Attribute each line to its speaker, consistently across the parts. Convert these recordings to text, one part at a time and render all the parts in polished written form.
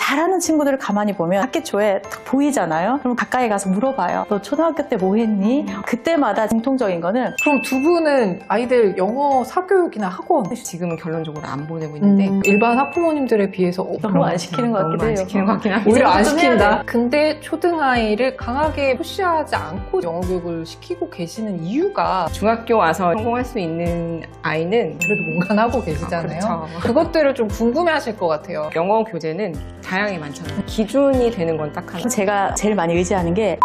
Speaker 1: 잘하는 친구들을 가만히 보면 학기 초에 딱 보이잖아요. 그럼 가까이 가서 물어봐요. 너 초등학교 때 뭐 했니? 그때마다 공통적인 거는
Speaker 2: 그럼 두 분은 아이들 영어 사교육이나 학원
Speaker 3: 지금은 결론적으로 안 보내고 있는데
Speaker 2: 일반 학부모님들에 비해서
Speaker 1: 너무 안 시키는 것 같기도 해요.
Speaker 3: 안 시키는 것 같긴 한데
Speaker 2: 오히려 안
Speaker 1: 좀 해야
Speaker 2: 시킨다. 근데 초등아이를 강하게 푸시하지 않고 영어 교육을 시키고 계시는 이유가
Speaker 3: 중학교 와서 성공할 수 있는 아이는
Speaker 2: 그래도 뭔가 하고 계시잖아요.
Speaker 3: 그렇죠.
Speaker 2: 그것들을 좀 궁금해하실 것 같아요.
Speaker 3: 영어 교재는 다양하게 많잖아요. 기준이 되는 건 딱 하나.
Speaker 1: 제가 제일 많이 의지하는 게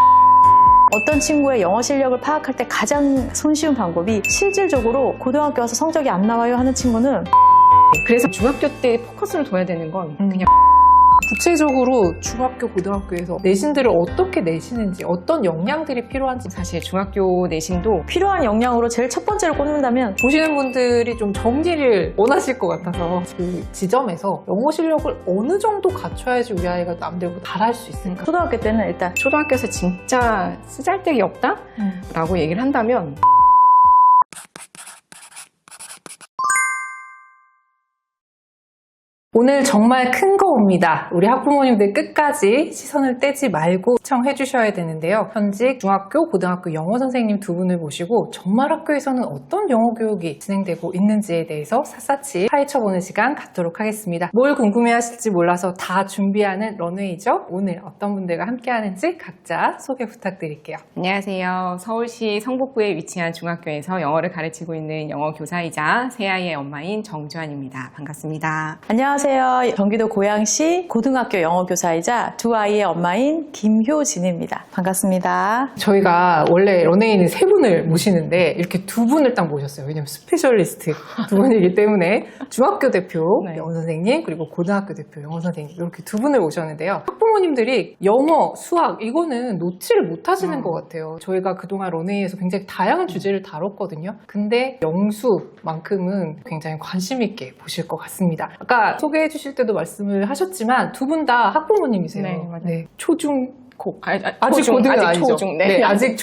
Speaker 1: 어떤 친구의 영어 실력을 파악할 때 가장 손쉬운 방법이 실질적으로 고등학교 와서 성적이 안 나와요 하는 친구는
Speaker 3: 그래서 중학교 때 포커스를 둬야 되는 건 그냥
Speaker 2: 구체적으로 중학교, 고등학교에서 내신들을 어떻게 내시는지, 어떤 역량들이 필요한지
Speaker 3: 사실 중학교 내신도
Speaker 1: 필요한 역량으로 제일 첫 번째로 꼽는다면
Speaker 2: 보시는 분들이 좀 정리를 원하실 것 같아서 그 지점에서 영어 실력을 어느 정도 갖춰야지 우리 아이가 남들보다 잘할 수 있을까?
Speaker 1: 초등학교 때는 일단
Speaker 3: 초등학교에서 진짜 쓰잘데기 없다? 라고 얘기를 한다면
Speaker 2: 오늘 정말 큰 거 옵니다. 우리 학부모님들 끝까지 시선을 떼지 말고 시청해 주셔야 되는데요. 현직 중학교, 고등학교 영어 선생님 두 분을 모시고 정말 학교에서는 어떤 영어 교육이 진행되고 있는지에 대해서 샅샅이 파헤쳐보는 시간 갖도록 하겠습니다. 뭘 궁금해하실지 몰라서 다 준비하는 런웨이죠. 오늘 어떤 분들과 함께 하는지 각자 소개 부탁드릴게요.
Speaker 3: 안녕하세요. 서울시 성북구에 위치한 중학교에서 영어를 가르치고 있는 영어 교사이자 세 아이의 엄마인 정주환입니다. 반갑습니다.
Speaker 1: 안녕하세요. 경기도 고양시 고등학교 영어 교사이자 두 아이의 엄마인 김효진입니다. 반갑습니다.
Speaker 2: 저희가 원래 런웨이는 세 분을 모시는데 이렇게 두 분을 딱 모셨어요. 왜냐면 스페셜리스트 두 분이기 때문에 중학교 대표
Speaker 3: 네.
Speaker 2: 영어 선생님 그리고 고등학교 대표 영어 선생님 이렇게 두 분을 모셨는데요. 학부모님들이 영어, 수학 이거는 놓지를 못하시는 것 같아요. 저희가 그동안 런웨이에서 굉장히 다양한 주제를 다뤘거든요. 근데 영수만큼은 굉장히 관심 있게 보실 것 같습니다. 아까 소개해 주실 때도 말씀을 하셨지만 두 분 다 학부모님이세요.
Speaker 3: 네, 맞아요.
Speaker 2: 네, 초중
Speaker 3: 아직
Speaker 2: 고등은
Speaker 3: 아직
Speaker 2: 아니죠.
Speaker 3: 초중.
Speaker 2: 네, 아직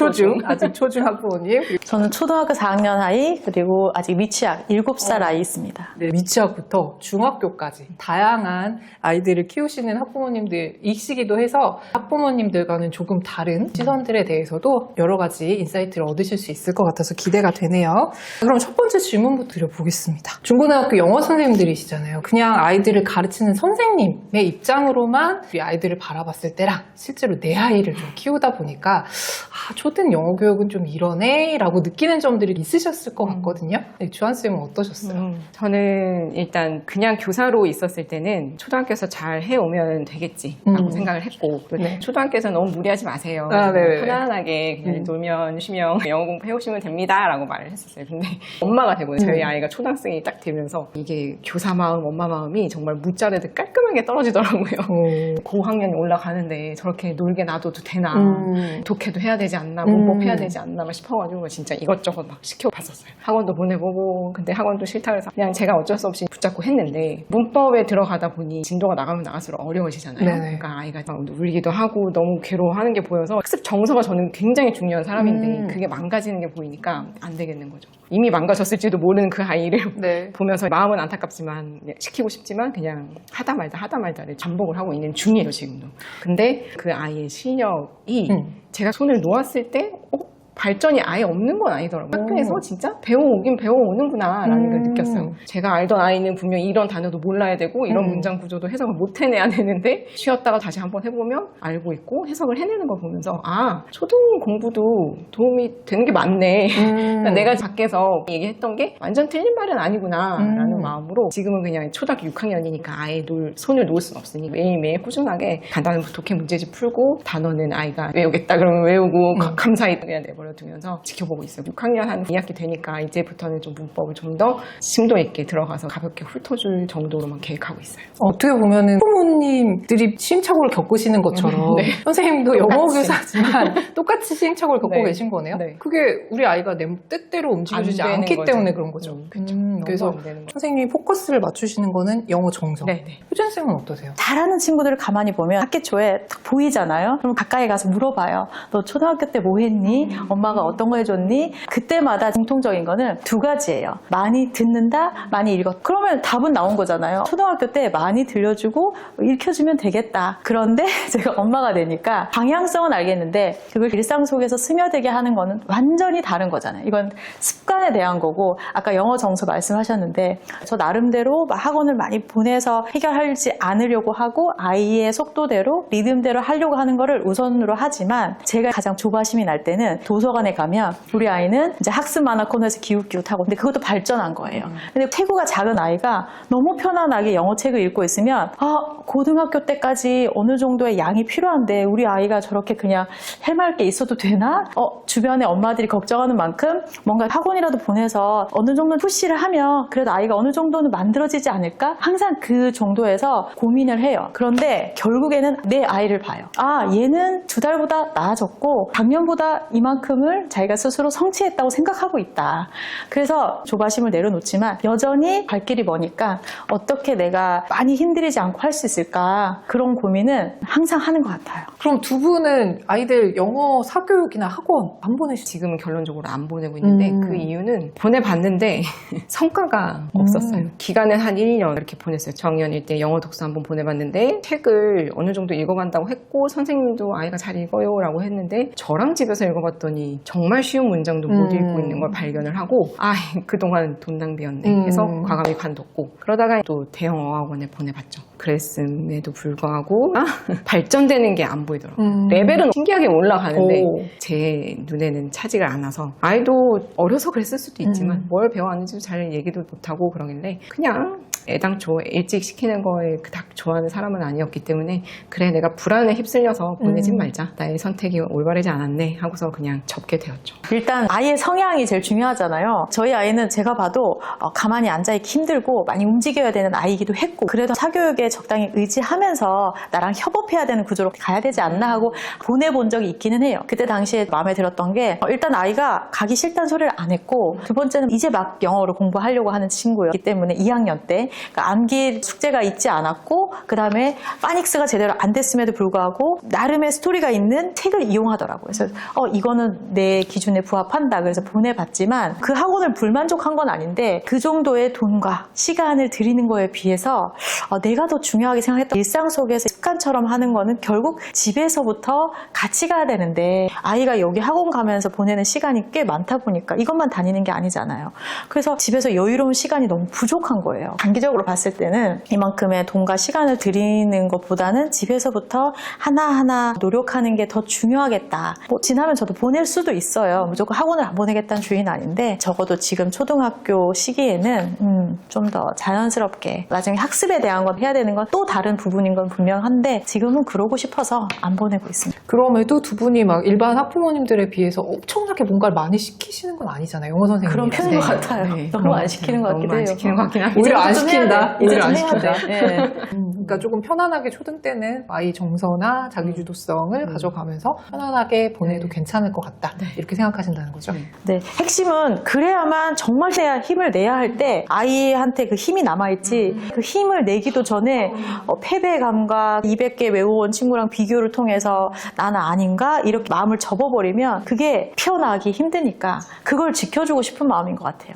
Speaker 2: 초중 학부모님.
Speaker 1: 저는 초등학교 4학년 아이 그리고 아직 미취학 7살 아이 있습니다.
Speaker 2: 네, 미취학부터 중학교까지 다양한 아이들을 키우시는 학부모님들이시기도 해서 학부모님들과는 조금 다른 시선들에 대해서도 여러 가지 인사이트를 얻으실 수 있을 것 같아서 기대가 되네요. 그럼 첫 번째 질문부터 드려보겠습니다. 중고등학교 영어 선생님들이시잖아요. 그냥 아이들을 가르치는 선생님의 입장으로만 우리 아이들을 바라봤을 때랑 실제로 내 아이를 좀 키우다 보니까 초등 영어 교육은 좀 이러네 라고 느끼는 점들이 있으셨을 것 같거든요. 네, 주한쌤은 어떠셨어요?
Speaker 3: 저는 일단 그냥 교사로 있었을 때는 초등학교에서 잘 해오면 되겠지라고 생각을 했고
Speaker 2: 네.
Speaker 3: 초등학교에서 너무 무리하지 마세요.
Speaker 2: 네네.
Speaker 3: 편안하게 그냥 놀면 쉬면 영어 공부해오시면 됩니다 라고 말을 했었어요. 근데 엄마가 되고 저희 아이가 초등학생이 딱 되면서 이게 교사 마음, 엄마 마음이 정말 문자레드 깔끔하게 떨어지더라고요. 고학년이 올라가는데 저렇게 놀게 놔둬도 되나 독해도 해야 되지 않나 문법해야 되지 않나 막 싶어가지고 진짜 이것저것 막 시켜봤었어요. 학원도 보내보고 근데 학원도 싫다 그래서 그냥 제가 어쩔 수 없이 붙잡고 했는데 문법에 들어가다 보니 진도가 나가면 나갈수록 어려워지잖아요.
Speaker 2: 네네.
Speaker 3: 그러니까 아이가 막 울기도 하고 너무 괴로워하는 게 보여서 학습 정서가 저는 굉장히 중요한 사람인데 그게 망가지는 게 보이니까 안 되겠는 거죠. 이미 망가졌을지도 모르는 그 아이를
Speaker 2: 네.
Speaker 3: 보면서 마음은 안타깝지만 시키고 싶지만 그냥 하다 말다를 반복을 하고 있는 중이에요 지금도. 근데 그 아이의 실력이 제가 손을 놓았을 때 발전이 아예 없는 건 아니더라고요. 학교에서 진짜 배워오긴 배워오는구나 라는 걸 느꼈어요. 제가 알던 아이는 분명히 이런 단어도 몰라야 되고 이런 문장 구조도 해석을 못 해내야 되는데 쉬었다가 다시 한번 해보면 알고 있고 해석을 해내는 걸 보면서 초등 공부도 도움이 되는 게 맞네. 그러니까 내가 밖에서 얘기했던 게 완전 틀린 말은 아니구나 라는 마음으로 지금은 그냥 초등학교 6학년이니까 아예 손을 놓을 수는 없으니 매일매일 꾸준하게 간단한 독해 문제집 풀고 단어는 아이가 외우겠다 그러면 외우고 감사히 그냥 내버려 두면서 지켜보고 있어요. 6학년 한 2학기 되니까 이제부터는 좀 문법을 좀 더 심도 있게 들어가서 가볍게 훑어줄 정도로만 계획하고 있어요.
Speaker 2: 어떻게 보면은 부모님들이 시행착오를 겪으시는 것처럼
Speaker 3: 네.
Speaker 2: 선생님도 영어
Speaker 3: 똑같이.
Speaker 2: 교사지만 똑같이 시행착오를 겪고
Speaker 3: 네.
Speaker 2: 계신 거네요.
Speaker 3: 네.
Speaker 2: 그게 우리 아이가 내 뜻대로 움직여주지
Speaker 3: 안 되는
Speaker 2: 않기
Speaker 3: 거죠.
Speaker 2: 때문에 그런 거죠.
Speaker 3: 그렇죠.
Speaker 2: 그래서
Speaker 3: 너무 안 되는 거죠.
Speaker 2: 선생님이 포커스를 맞추시는 거는 영어 정서.
Speaker 3: 네.
Speaker 2: 효진쌤은 어떠세요?
Speaker 1: 잘하는 친구들을 가만히 보면 학기 초에 딱 보이잖아요. 그럼 가까이 가서 물어봐요. 너 초등학교 때 뭐 했니? 엄마가 어떤 거 해줬니? 그때마다 공통적인 거는 두 가지예요. 많이 듣는다, 많이 읽어. 그러면 답은 나온 거잖아요. 초등학교 때 많이 들려주고 읽혀주면 되겠다. 그런데 제가 엄마가 되니까 방향성은 알겠는데 그걸 일상 속에서 스며들게 하는 거는 완전히 다른 거잖아요. 이건 습관에 대한 거고 아까 영어 정서 말씀하셨는데 저 나름대로 학원을 많이 보내서 해결하지 않으려고 하고 아이의 속도대로 리듬대로 하려고 하는 거를 우선으로 하지만 제가 가장 조바심이 날 때는 도서관에 가면 우리 아이는 이제 학습 만화 코너에서 기웃기웃하고 근데 그것도 발전한 거예요. 근데 태구가 작은 아이가 너무 편안하게 영어책을 읽고 있으면 고등학교 때까지 어느 정도의 양이 필요한데 우리 아이가 저렇게 그냥 해맑게 있어도 되나? 주변에 엄마들이 걱정하는 만큼 뭔가 학원이라도 보내서 어느 정도 푸시를 하면 그래도 아이가 어느 정도는 만들어지지 않을까? 항상 그 정도에서 고민을 해요. 그런데 결국에는 내 아이를 봐요. 얘는 2달보다 나아졌고 작년보다 이만큼을 자기가 스스로 성취했다고 생각하고 있다. 그래서 조바심을 내려놓지만 여전히 갈 길이 머니까 어떻게 내가 많이 힘들이지 않고 할 수 있을까? 그런 고민은 항상 하는 것 같아요.
Speaker 2: 그럼 두 분은 아이들 영어 사교육이나 학원 안 보내시죠?
Speaker 3: 지금은 결론적으로 안 보내고 있는데 그 이유는 보내봤는데 성과가 없었어요. 기간은 한 1, 2년 이렇게 보냈어요. 정년일 때 영어 독서 한번 보내봤는데 책을 어느 정도 읽어간다고 했고 선생님도 아이가 잘 읽어요 라고 했는데 저랑 집에서 읽어봤더니 정말 쉬운 문장도 못 읽고 있는 걸 발견을 하고 그동안 돈 낭비였네 해서 과감히 관뒀고 그러다가 또 대형 어학원에 보내봤죠. 그랬음에도 불구하고 발전되는 게 안 보이더라고요. 레벨은 신기하게 올라가는데 제 눈에는 차지가 않아서 아이도 어려서 그랬을 수도 있지만 뭘 배워왔는지 잘 얘기도 못하고 그러길래 그냥 애당초 일찍 시키는 거에 그닥 좋아하는 사람은 아니었기 때문에 그래 내가 불안에 휩쓸려서 보내진 말자. 나의 선택이 올바르지 않았네 하고서 그냥 접게 되었죠.
Speaker 1: 일단 아이의 성향이 제일 중요하잖아요. 저희 아이는 제가 봐도 가만히 앉아있기 힘들고 많이 움직여야 되는 아이이기도 했고 그래도 사교육에 적당히 의지하면서 나랑 협업해야 되는 구조로 가야 되지 않나 하고 보내본 적이 있기는 해요. 그때 당시에 마음에 들었던 게 일단 아이가 가기 싫다는 소리를 안 했고 두 번째는 이제 막 영어를 공부하려고 하는 친구였기 때문에 2학년 때 그러니까 암기 숙제가 있지 않았고 그 다음에 파닉스가 제대로 안 됐음에도 불구하고 나름의 스토리가 있는 책을 이용하더라고요. 그래서 이거는 내 기준에 부합한다. 그래서 보내봤지만 그 학원을 불만족한 건 아닌데 그 정도의 돈과 시간을 들이는 거에 비해서 내가 더 중요하게 생각했던 일상 속에서 습관처럼 하는 거는 결국 집에서부터 같이 가야 되는데 아이가 여기 학원 가면서 보내는 시간이 꽤 많다 보니까 이것만 다니는 게 아니잖아요. 그래서 집에서 여유로운 시간이 너무 부족한 거예요. 장기적으로 봤을 때는 이만큼의 돈과 시간을 들이는 것보다는 집에서부터 하나하나 노력하는 게 더 중요하겠다. 지나면 저도 보낼 수도 있어요. 무조건 학원을 안 보내겠다는 주의는 아닌데 적어도 지금 초등학교 시기에는 좀 더 자연스럽게 나중에 학습에 대한 건 해야 되는 건 또 다른 부분인 건 분명한데 지금은 그러고 싶어서 안 보내고 있습니다.
Speaker 2: 그럼에도 두 분이 막 일반 학부모님들에 비해서 엄청나게 뭔가를 많이 시키시는 건 아니잖아요. 영어 선생님.
Speaker 1: 그런 편인 것 같아요. 너무 안 시키는 것 같기도 해요.
Speaker 3: 너무 안 시키는 것 같긴 합니다.
Speaker 2: 오히려 안 시킨다.
Speaker 1: 오히려
Speaker 2: 안
Speaker 1: 안
Speaker 2: 시킨다.
Speaker 1: 시킨다.
Speaker 2: 그러니까 조금 편안하게 초등 때는 아이 정서나 자기주도성을 가져가면서 편안하게 보내도 괜찮을 것 같다. 이렇게 생각하신다는 거죠.
Speaker 1: 네, 핵심은 그래야만 정말 힘을 내야 할 때 아이한테 그 힘이 남아있지 그 힘을 내기도 전에 패배감과 200개 외워온 친구랑 비교를 통해서 나는 아닌가? 이렇게 마음을 접어버리면 그게 피어나기 힘드니까 그걸 지켜주고 싶은 마음인 것 같아요.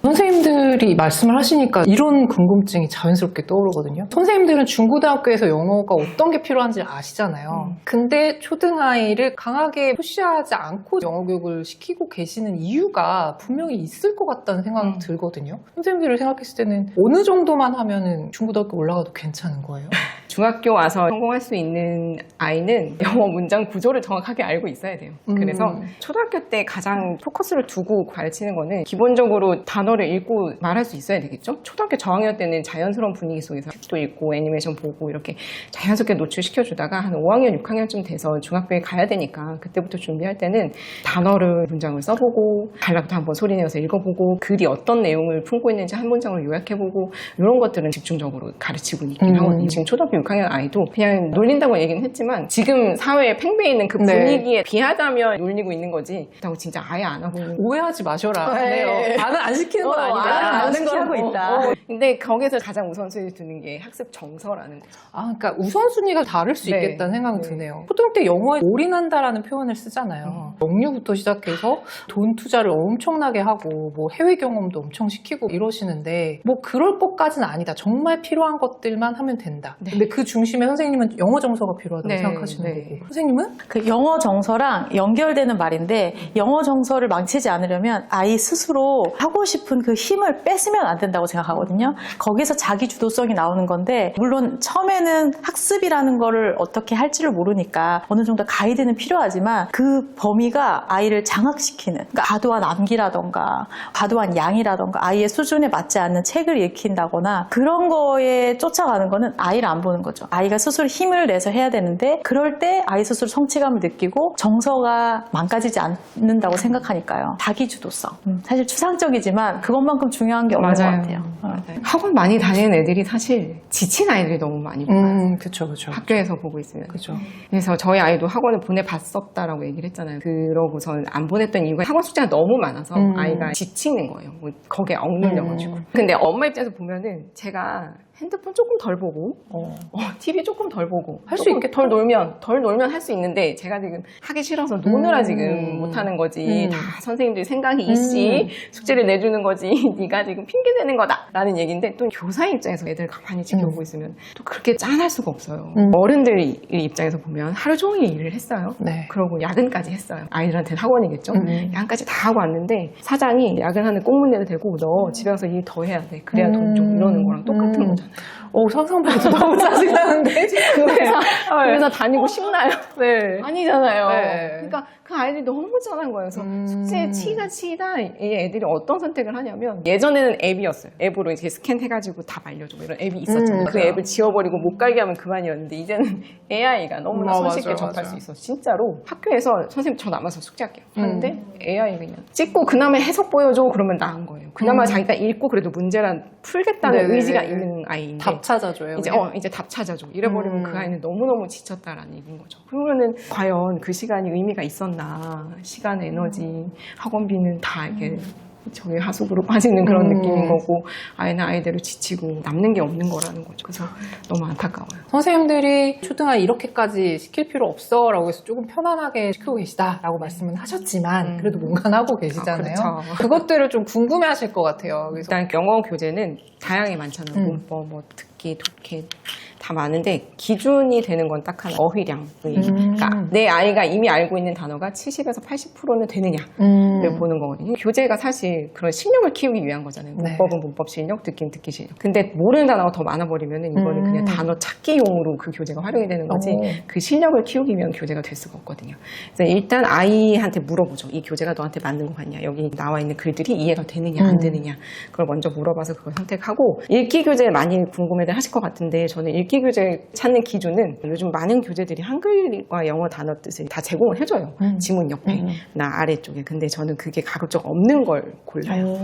Speaker 2: 선생님들이 말씀을 하시니까 이런 궁금증이 자연스럽게 떠오르거든요. 선생님들은 중고등학교에서 영어가 어떤 게 필요한지 아시잖아요. 근데 초등아이를 강하게 푸시하지 않고 영어 교육을 시키고 계시는 이유가 분명히 있을 것 같다는 생각이 들거든요. 선생님들을 생각했을 때는 어느 정도만 하면은 중고등학교 올라가도 괜찮은 거예요?
Speaker 3: 중학교 와서 성공할 수 있는 아이는 영어 문장 구조를 정확하게 알고 있어야 돼요. 그래서 초등학교 때 가장 포커스를 두고 가르치는 거는 기본적으로 단어를 읽고 말할 수 있어야 되겠죠. 초등학교 저학년 때는 자연스러운 분위기 속에서 책도 읽고 애니메이션 보고 이렇게 자연스럽게 노출시켜주다가 한 5학년, 6학년쯤 돼서 중학교에 가야 되니까 그때부터 준비할 때는 단어를 문장을 써보고 단락도 한번 소리내어서 읽어보고 글이 어떤 내용을 품고 있는지 한 문장을 요약해보고 이런 것들은 집중적으로 가르치고 있긴 하거든요. 지금 초등학교 6학년 아이도 그냥 놀린다고 얘기는 했지만 지금 사회에 팽배해 있는 그
Speaker 2: 네.
Speaker 3: 분위기에 비하자면 놀리고 있는 거지. 그렇다고 진짜 아예 안 하고 있는
Speaker 2: 오해하지 마셔라.
Speaker 3: 네.
Speaker 2: 나는 안 시키는 건 아니다.
Speaker 1: 아는 걸 하고 있다.
Speaker 3: 근데 거기서 가장 우선순위 두는 게 학습 정서라는 거죠.
Speaker 2: 그러니까 우선순위가 다를 수
Speaker 3: 네.
Speaker 2: 있겠다는 생각이
Speaker 3: 네.
Speaker 2: 드네요. 초등학교 영어에 올인한다라는 표현을 쓰잖아요. 영유부터 시작해서 돈 투자를 엄청나게 하고 뭐 해외 경험도 엄청 시키고 이러시는데 뭐 그럴 것까지는 아니다. 정말 필요한 것들만 하면 된다.
Speaker 3: 네.
Speaker 2: 근데 그 중심에 선생님은 영어 정서가 필요하다고
Speaker 3: 네.
Speaker 2: 생각하시는
Speaker 3: 네.
Speaker 2: 거고 선생님은?
Speaker 1: 그 영어 정서랑 연결되는 말인데 영어 정서를 망치지 않으려면 아이 스스로 하고 싶은 그 힘을 뺏으면 안 된다고 생각하거든요. 거기서 자기 주도성이 나오는 건데 물론 처음에는 학습이라는 거를 어떻게 할지를 모르니까 어느 정도 가이드는 필요하지만 그 범위가 아이를 장악시키는 그러니까 과도한 암기라던가 과도한 양이라던가 아이의 수준에 맞지 않는 책을 읽힌다거나 그런 거에 쫓아가는 거는 아이를 안 보는 거죠. 아이가 스스로 힘을 내서 해야 되는데 그럴 때 아이 스스로 성취감을 느끼고 정서가 망가지지 않는다고 생각하니까요. 자기 주도성. 사실 추상적이지만 그것만큼 중요한 게 없는 것 같아요.
Speaker 3: 학원 많이 다니는 애들이 사실 지친 아이들이 너무 많이 봐요.
Speaker 2: 그쵸.
Speaker 3: 학교에서 보고 있으면.
Speaker 2: 그쵸.
Speaker 3: 그래서 저희 아이도 학원을 보내봤었다라고 얘기를 했잖아요. 그러고선 안 보냈던 이유가 학원 숙제가 너무 많아서 아이가 지치는 거예요. 뭐 거기에 억눌려가지고. 근데 엄마 입장에서 보면은 제가 핸드폰 조금 덜 보고 TV 조금 덜 보고
Speaker 2: 할 수
Speaker 3: 조금
Speaker 2: 있겠다.
Speaker 3: 덜 놀면 할 수 있는데 제가 지금 하기 싫어서 노느라 지금 못하는 거지. 다 선생님들이 생각이 있지 숙제를 내주는 거지. 네가 지금 핑계 대는 거다라는 얘기인데 또 교사 입장에서 애들 가만히 지켜보고 있으면 또 그렇게 짠할 수가 없어요. 어른들 입장에서 보면 하루 종일 일을 했어요.
Speaker 2: 네.
Speaker 3: 그러고 야근까지 했어요. 아이들한테는 학원이겠죠. 야근까지 다 하고 왔는데 사장이 야근하는 꽁문내를 대고 너 집에 가서 일 더 해야 돼. 그래야 돈 좀 이러는 거랑 똑같은 거잖아요.
Speaker 2: 상상보다 너무 짜증나는데?
Speaker 3: 그래서 다니고 싶나요?
Speaker 2: 네.
Speaker 3: 아니잖아요.
Speaker 2: 네.
Speaker 3: 그러니까 그 아이들이 너무 짠한 거예요. 그래서 숙제에 치다 이 애들이 어떤 선택을 하냐면 예전에는 앱이었어요. 앱으로 이렇게 스캔해가지고 다 말려주고 이런 앱이 있었잖아요. 그
Speaker 2: 맞아요.
Speaker 3: 앱을 지워버리고 못 가게 하면 그만이었는데 이제는 AI가 너무나 손쉽게
Speaker 2: 맞아요,
Speaker 3: 접할
Speaker 2: 맞아요.
Speaker 3: 수 있어. 진짜로 학교에서 선생님 저 남아서 숙제할게요. 하는데 AI 그냥 찍고 그나마 해석 보여줘 그러면 나은 거예요. 그나마 자기가 읽고 그래도 문제란 풀겠다는
Speaker 2: 네네네.
Speaker 3: 의지가 있는 아이인데
Speaker 2: 답 찾아줘요.
Speaker 3: 이제 답 찾아줘. 이래버리면 그 아이는 너무너무 지쳤다라는 얘기인 거죠. 그러면은 과연 그 시간이 의미가 있었나. 시간, 에너지, 학원비는 다 이렇게 저기 하수구로 빠지는 그런 느낌인 거고 아이는 아이대로 지치고 남는 게 없는 거라는 거죠. 그래서 너무 안타까워요.
Speaker 2: 선생님들이 초등아이 이렇게까지 시킬 필요 없어 라고 해서 조금 편안하게 시키고 계시다라고 말씀은 하셨지만 그래도 뭔가 하고 계시잖아요.
Speaker 3: 그렇죠.
Speaker 2: 그것들을 좀 궁금해 하실 것 같아요. 그래서
Speaker 3: 일단 영어 교재는 다양하게 많잖아요. 문법, 뭐 듣기, 독해 다 많은데 기준이 되는 건 딱 하나 어휘량. 그러니까 내 아이가 이미 알고 있는 단어가 70에서 80%는 되느냐를 보는 거거든요. 교재가 사실 그런 실력을 키우기 위한 거잖아요.
Speaker 2: 네.
Speaker 3: 문법은 문법 실력, 듣기는 듣기 실력. 근데 모르는 단어가 더 많아버리면 이거는 그냥 단어 찾기용으로 그 교재가 활용이 되는 거지 그 실력을 키우기 위한 교재가 될 수가 없거든요. 그래서 일단 아이한테 물어보죠. 이 교재가 너한테 맞는 거 같냐? 여기 나와 있는 글들이 이해가 되느냐 안 되느냐 그걸 먼저 물어봐서 그걸 선택하고 읽기 교재 많이 궁금해들 하실 것 같은데 저는 읽기 교재 찾는 기준은 요즘 많은 교재들이 한글과 영어 단어 뜻을 다 제공을 해줘요. 지문 옆에 나 아래쪽에. 근데 저는 그게 가급적 없는 걸 골라요.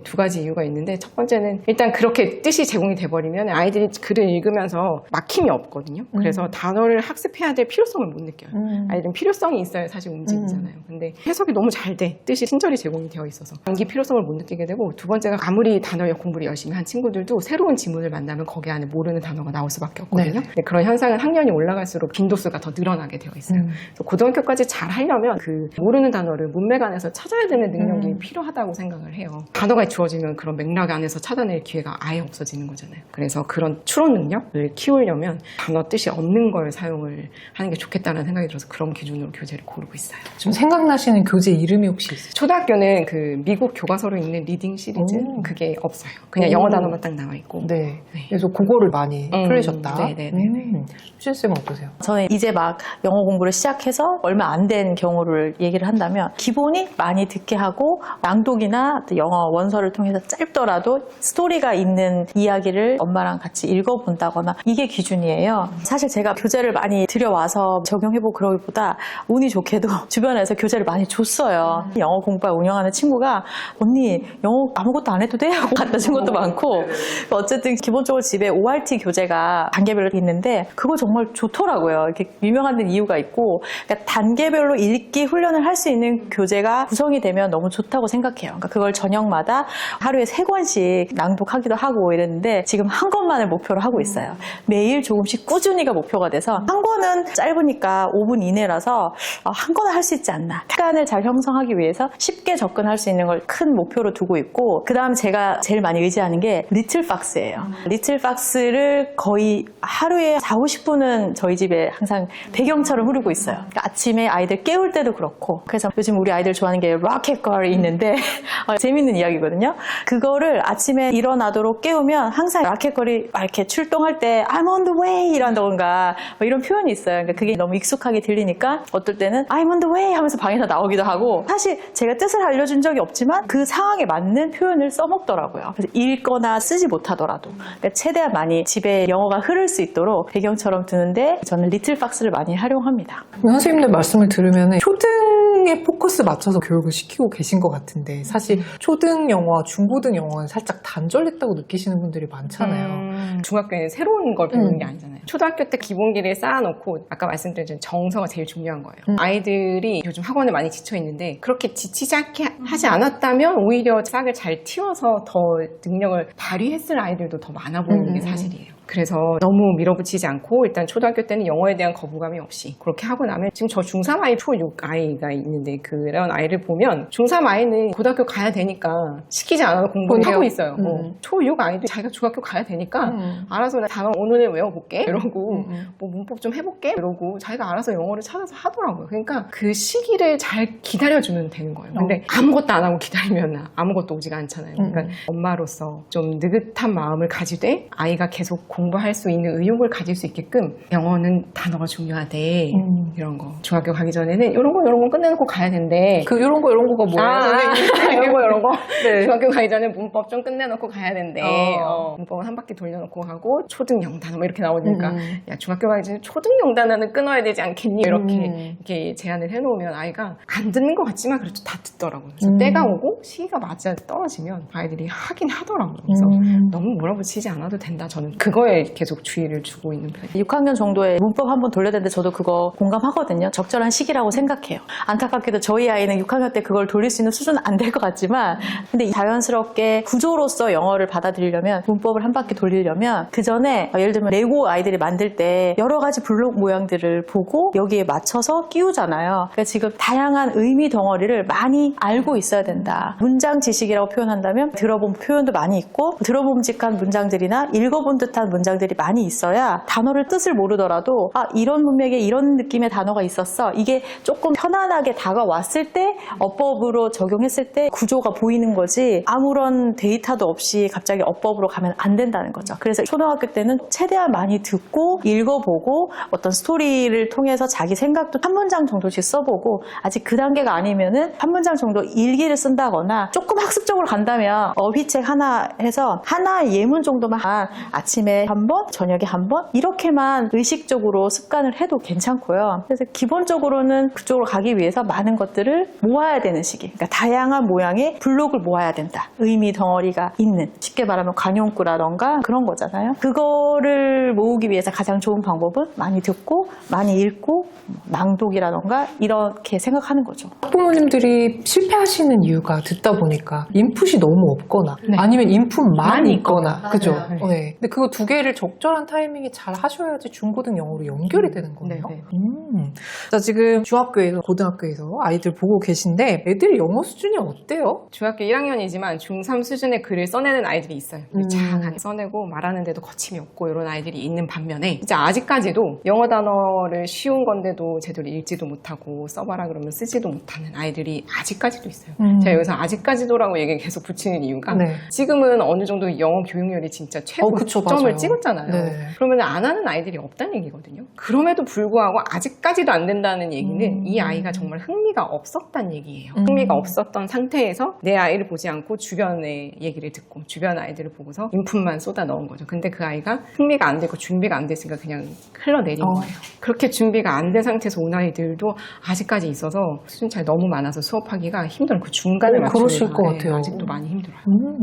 Speaker 3: 두 가지 이유가 있는데 첫 번째는 일단 그렇게 뜻이 제공이 돼버리면 아이들이 글을 읽으면서 막힘이 없거든요. 그래서 단어를 학습해야 될 필요성을 못 느껴요. 아이들은 필요성이 있어야 사실 움직이잖아요. 근데 해석이 너무 잘 돼. 뜻이 친절히 제공이 되어 있어서 암기 필요성을 못 느끼게 되고 두 번째가 아무리 단어 공부를 열심히 한 친구들도 새로운 지문을 만나면 거기 안에 모르는 단어가 나올 수밖에 없거든요. 근데 그런 현상은 학년이 올라갈수록 빈도수가 더 늘어나게 되어 있어요. 그래서 고등학교까지 잘 하려면 그 모르는 단어를 문맥 안에서 찾아야 되는 능력이 필요하다고 생각을 해요. 단어가 주어지면 그런 맥락 안에서 찾아낼 기회가 아예 없어지는 거잖아요. 그래서 그런 추론 능력을 키우려면 단어 뜻이 없는 걸 사용을 하는 게 좋겠다는 생각이 들어서 그런 기준으로 교재를 고르고 있어요.
Speaker 2: 좀 생각나시는 교재 이름이 혹시 있으세요?
Speaker 3: 초등학교는 그 미국 교과서로 읽는 리딩 시리즈 그게 없어요. 그냥 영어 단어만 딱 나와 있고.
Speaker 2: 네. 그래서 그거를 많이 풀리셨다.
Speaker 3: 네네네.
Speaker 2: 수진쌤은 어떠세요?
Speaker 1: 저는 이제 막 영어 공부를 시작해서 얼마 안 된 경우를 얘기를 한다면 기본이 많이 듣게 하고 낭독이나 또 영어 원서를 통해서 짧더라도 스토리가 있는 이야기를 엄마랑 같이 읽어본다거나 이게 기준이에요. 사실 제가 교재를 많이 들여와서 적용해보고 그러기보다 운이 좋게도 주변에서 교재를 많이 줬어요. 영어 공부를 운영하는 친구가 언니 영어 아무것도 안 해도 돼? 하고 갖다 준 것도 많고 어쨌든 기본적으로 집에 ORT 교재가 단계별로 있는데 그거 정말 좋더라고요. 이렇게 유명한 데는 이유가 있고 그러니까 단계별로 읽기 훈련을 할 수 있는 교재가 구성이 되면 너무 좋다고 생각해요. 그러니까 그걸 저녁마다 하루에 3권씩 낭독하기도 하고 이랬는데 지금 한 권만을 목표로 하고 있어요. 매일 조금씩 꾸준히가 목표가 돼서 한 권은 짧으니까 5분 이내라서 한 권은 할 수 있지 않나. 습관을 잘 형성하기 위해서 쉽게 접근할 수 있는 걸 큰 목표로 두고 있고 그 다음 제가 제일 많이 의지하는 게 리틀박스예요. 리틀박스를 거의 하루에 4, 50분은 저희 집에 항상 배경처럼 흐르고 있어요. 그러니까 아침에 아이들 깨울 때도 그렇고 그래서 요즘 우리 아이들 좋아하는 게 로켓걸이 있는데 재밌는 이야기거든요. 그거를 아침에 일어나도록 깨우면 항상 로켓걸이 이렇게 출동할 때 I'm on the way 이런다던가 이런 표현이 있어요. 그러니까 그게 너무 익숙하게 들리니까 어떨 때는 I'm on the way 하면서 방에서 나오기도 하고 사실 제가 뜻을 알려준 적이 없지만 그 상황에 맞는 표현을 써먹더라고요. 그래서 읽거나 쓰지 못하더라도 그러니까 최대한 많이 집에 영어가 흐를 수 있도록 배경처럼 두는데 저는 리틀박스를 많이 활용합니다.
Speaker 2: 선생님들 말씀을 들으면 초등에 포커스 맞춰서 교육을 시키고 계신 것 같은데 사실 초등 영어와 중고등 영어는 살짝 단절됐다고 느끼시는 분들이 많잖아요.
Speaker 3: 중학교에는 새로운 걸 배우는 게 아니잖아요. 초등학교 때 기본기를 쌓아놓고 아까 말씀드린 정서가 제일 중요한 거예요. 아이들이 요즘 학원에 많이 지쳐 있는데 그렇게 지치지 않게 하지 않았다면 오히려 싹을 잘 틔워서 더 능력을 발휘했을 아이들도 더 많아 보이는 게 사실이에요. 그래서 너무 밀어붙이지 않고 일단 초등학교 때는 영어에 대한 거부감이 없이 그렇게 하고 나면 지금 저 중3 아이, 초6 아이가 있는데 그런 아이를 보면 중3 아이는 고등학교 가야 되니까 시키지 않아도 공부를 하고 있어요. 초6 아이도 자기가 중학교 가야 되니까 알아서 나 다음 오늘은 외워볼게 이러고 뭐 문법 좀 해볼게 이러고 자기가 알아서 영어를 찾아서 하더라고요. 그러니까 그 시기를 잘 기다려주면 되는 거예요. 근데 아무것도 안 하고 기다리면 아무것도 오지가 않잖아요. 그러니까 엄마로서 좀 느긋한 마음을 가지되 아이가 계속 공부할 수 있는 의욕을 가질 수 있게끔 영어는 단어가 중요하대 이런 거 중학교 가기 전에는 이런 거 끝내놓고 가야 된대.
Speaker 2: 그 이런 거가 뭐예요?
Speaker 3: 이런 거
Speaker 2: 네.
Speaker 3: 중학교 가기 전에 문법 좀 끝내놓고 가야 된대. 문법은 한 바퀴 돌려놓고 가고 초등 영단어 이렇게 나오니까 야 중학교 가기 전에 초등 영단어는 끊어야 되지 않겠니? 이렇게 제안을 해놓으면 아이가 안 듣는 것 같지만 그래도 다 듣더라고요. 그래서 때가 오고 시기가 맞아 떨어지면 아이들이 하긴 하더라고요. 그래서 너무 몰아붙이지 않아도 된다. 저는 그거에 계속 주의를 주고 있는 편이에요.
Speaker 1: 6학년 정도에 문법 한번 돌려야 되는데 저도 그거 공감하거든요. 적절한 시기라고 생각해요. 안타깝게도 저희 아이는 6학년 때 그걸 돌릴 수 있는 수준은 안 될 것 같지만 근데 자연스럽게 구조로서 영어를 받아들이려면 문법을 한 바퀴 돌리려면 그 전에 예를 들면 레고 아이들이 만들 때 여러 가지 블록 모양들을 보고 여기에 맞춰서 끼우잖아요. 그러니까 지금 다양한 의미 덩어리를 많이 알고 있어야 된다. 문장 지식이라고 표현한다면 들어본 표현도 많이 있고 들어봄직한 문장들이나 읽어본 듯한 문장들이 많이 있어야 단어를 뜻을 모르더라도 이런 문맥에 이런 느낌의 단어가 있었어. 이게 조금 편안하게 다가왔을 때 어법으로 적용했을 때 구조가 보이는 거지 아무런 데이터도 없이 갑자기 어법으로 가면 안 된다는 거죠. 그래서 초등학교 때는 최대한 많이 듣고 읽어보고 어떤 스토리를 통해서 자기 생각도 한 문장 정도씩 써보고 아직 그 단계가 아니면은 한 문장 정도 일기를 쓴다거나 조금 학습적으로 간다면 어휘책 하나 해서 하나 예문 정도만 아침에 한 번, 저녁에 한 번 이렇게만 의식적으로 습관을 해도 괜찮고요. 그래서 기본적으로는 그쪽으로 가기 위해서 많은 것들을 모아야 되는 시기. 그러니까 다양한 모양의 블록을 모아야 된다. 의미 덩어리가 있는 쉽게 말하면 관용구라던가 그런 거잖아요. 그거를 모으기 위해서 가장 좋은 방법은 많이 듣고 많이 읽고 낭독이라던가 이렇게 생각하는 거죠.
Speaker 2: 학부모님들이 실패하시는 이유가 듣다 보니까 인풋이 너무 없거나 아니면 인풋만 있거나 그죠? 네. 근데 그거 두 개를 적절한 타이밍에 잘 하셔야지 중고등 영어로 연결이 되는 거네요. 자, 지금 중학교에서 고등학교에서 아이들 보고 계신데 애들 영어 수준이 어때요?
Speaker 3: 중학교 1학년이지만 중3 수준의 글을 써내는 아이들이 있어요. 장하게 써내고 말하는데도 거침이 없고 이런 아이들이 있는 반면에 이제 아직까지도 영어 단어를 쉬운 건데도 제대로 읽지도 못하고 써봐라 그러면 쓰지도 못하는 아이들이 아직까지도 있어요. 제가 여기서 아직까지도라고 얘기 계속 붙이는 이유가 지금은 어느 정도 영어 교육열이 진짜 최고점을 찍었잖아요. 그러면 안 하는 아이들이 없다는 얘기거든요. 그럼에도 불구하고 아직까지도 안 된다는 얘기는 이 아이가 정말 흥미가 없었다는 얘기예요. 흥미가 없었던 상태에서 내 아이를 보지 않고 주변의 얘기를 듣고 주변 아이들을 보고서 인풋만 쏟아 넣은 거죠. 근데 그 아이가 흥미가 안 되고 준비가 안 됐으니까 그냥 흘러내린 거예요. 그렇게 준비가 안 된 상태에서 온 아이들도 아직까지 있어서 수준 차이 너무 많아서 수업하기가 힘들어요. 그 중간을 맞추기가
Speaker 2: 그러실 것 같아요.
Speaker 3: 아직도 많이 힘들어요.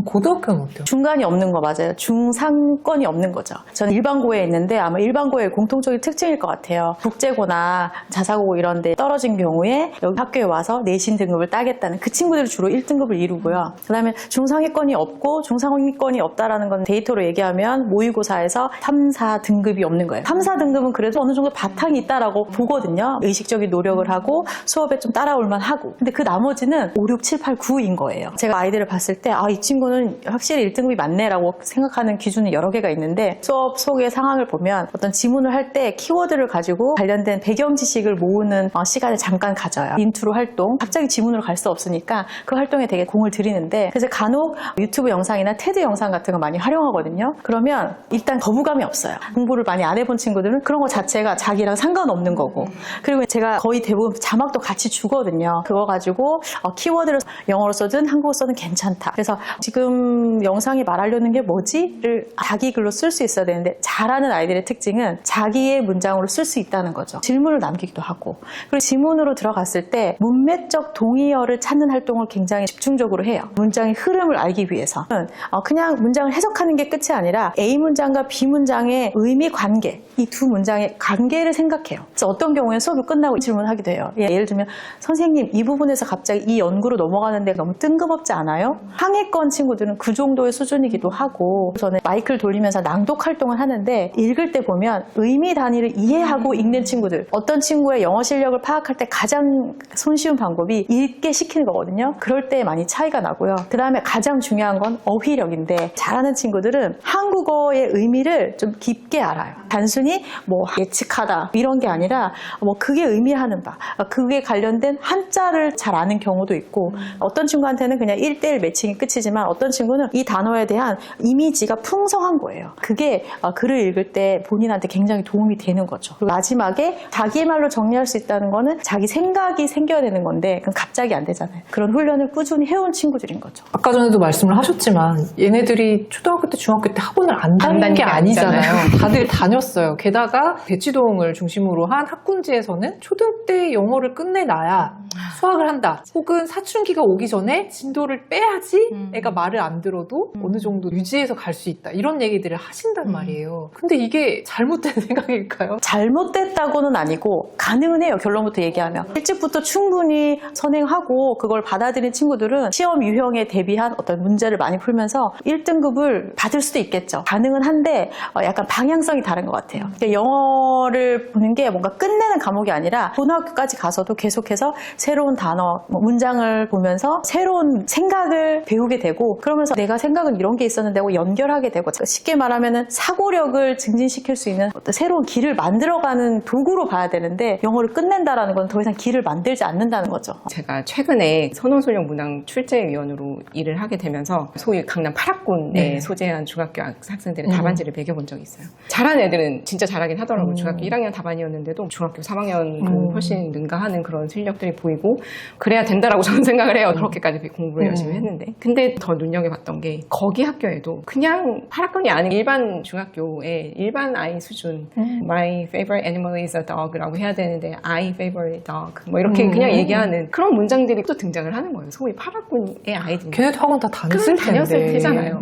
Speaker 2: 고등학교는 어때요?
Speaker 1: 중간이 없는 거 맞아요. 중상권이 없는 없는 거죠. 저는 일반고에 있는데 아마 일반고의 공통적인 특징일 것 같아요. 국제고나 자사고 이런 데 떨어진 경우에 여기 학교에 와서 내신 등급을 따겠다는 그 친구들이 주로 1등급을 이루고요. 그 다음에 중상위권이 없고 중상위권이 없다라는 건 데이터로 얘기하면 모의고사에서 3, 4등급이 없는 거예요. 3, 4등급은 그래도 어느 정도 바탕이 있다라고 보거든요. 의식적인 노력을 하고 수업에 좀 따라올 만하고. 근데 그 나머지는 5, 6, 7, 8, 9인 거예요. 제가 아이들을 봤을 때 이 친구는 확실히 1등급이 맞네라고 생각하는 기준이 여러 개가 있는데 수업 속의 상황을 보면 어떤 지문을 할 때 키워드를 가지고 관련된 배경 지식을 모으는 시간을 잠깐 가져요. 인트로 활동. 갑자기 지문으로 갈 수 없으니까 그 활동에 되게 공을 들이는데 그래서 간혹 유튜브 영상이나 테드 영상 같은 거 많이 활용하거든요. 그러면 일단 거부감이 없어요. 공부를 많이 안 해본 친구들은 그런 거 자체가 자기랑 상관없는 거고 그리고 제가 거의 대부분 자막도 같이 주거든요. 그거 가지고 키워드를 영어로 써든 한국어 써든 괜찮다. 그래서 지금 영상이 말하려는 게 뭐지?를 자기 글로 쓸 수 있어야 되는데 잘하는 아이들의 특징은 자기의 문장으로 쓸 수 있다는 거죠. 질문을 남기기도 하고 그리고 지문으로 들어갔을 때 문맥적 동의어를 찾는 활동을 굉장히 집중적으로 해요. 문장의 흐름을 알기 위해서는 그냥 문장을 해석하는 게 끝이 아니라 A 문장과 B 문장의 의미 관계 이 두 문장의 관계를 생각해요. 그래서 어떤 경우에는 수업이 끝나고 질문하기도 해요. 예를 들면 선생님 이 부분에서 갑자기 이 연구로 넘어가는데 너무 뜬금없지 않아요? 상위권 친구들은 그 정도의 수준이기도 하고 저는 마이크를 돌리면서 낭독 활동을 하는데 읽을 때 보면 의미 단위를 이해하고 읽는 친구들 어떤 친구의 영어 실력을 파악할 때 가장 손쉬운 방법이 읽게 시키는 거거든요. 그럴 때 많이 차이가 나고요. 그 다음에 가장 중요한 건 어휘력인데 잘하는 친구들은 한국어의 의미를 좀 깊게 알아요. 단순히 뭐 예측하다 이런 게 아니라 뭐 그게 의미하는 바 그게 관련된 한자를 잘 아는 경우도 있고 어떤 친구한테는 그냥 1:1 매칭이 끝이지만 어떤 친구는 이 단어에 대한 이미지가 풍성한 거예요. 그게 글을 읽을 때 본인한테 굉장히 도움이 되는 거죠. 그리고 마지막에 자기 말로 정리할 수 있다는 거는 자기 생각이 생겨야 되는 건데 그건 갑자기 안 되잖아요. 그런 훈련을 꾸준히 해온 친구들인 거죠.
Speaker 2: 아까 전에도 말씀을 하셨지만 얘네들이 초등학교 때 중학교 때 학원을 안 다니는 게 아니잖아요. 다들 다녔어요. 게다가 대치동을 중심으로 한 학군지에서는 초등 때 영어를 끝내놔야 수학을 한다. 혹은 사춘기가 오기 전에 진도를 빼야지 애가 말을 안 들어도 어느 정도 유지해서 갈 수 있다. 이런 얘기들을 하신단 말이에요. 근데 이게 잘못된 생각일까요?
Speaker 1: 잘못됐다고는 아니고 가능은 해요. 결론부터 얘기하면. 일찍부터 충분히 선행하고 그걸 받아들인 친구들은 시험 유형에 대비한 어떤 문제를 많이 풀면서 1등급을 받을 수도 있겠죠. 가능은 한데 약간 방향성이 다른 것 같아요. 그러니까 영어를 보는 게 뭔가 끝내는 과목이 아니라 고등학교까지 가서도 계속해서 새로운 단어, 문장을 보면서 새로운 생각을 배우게 되고 그러면서 내가 생각은 이런 게 있었는데 하고 연결하게 되고 쉽게 말하면 사고력을 증진시킬 수 있는 어떤 새로운 길을 만들어가는 도구로 봐야 되는데 영어를 끝낸다라는 건 더 이상 길을 만들지 않는다는 거죠.
Speaker 3: 제가 최근에 선원소녀 문항 출제위원으로 일을 하게 되면서 소위 강남 8학군에 소재한 중학교 학생들의 답안지를 매겨본 적이 있어요. 잘하는 애들은 진짜 잘하긴 하더라고요. 중학교 1학년 답안이었는데도 중학교 3학년 훨씬 능가하는 그런 실력들이 보이고 그래야 된다라고 저는 생각을 해요. 그렇게까지 공부를 열심히 했는데. 근데 더 눈여겨봤던 게 거기 학교에도 그냥 8학년이 아닌 일반 중학교의 일반 아이 수준 My favorite animal is a dog라고 해야 되는데 I favorite dog 뭐 이렇게 그냥 얘기하는 그런 문장들이 또 등장을 하는 거예요. 소위 8학군의 아이들.
Speaker 2: 걔네도 학원 다 다녔을 텐데.
Speaker 3: 다녔을 테잖아요.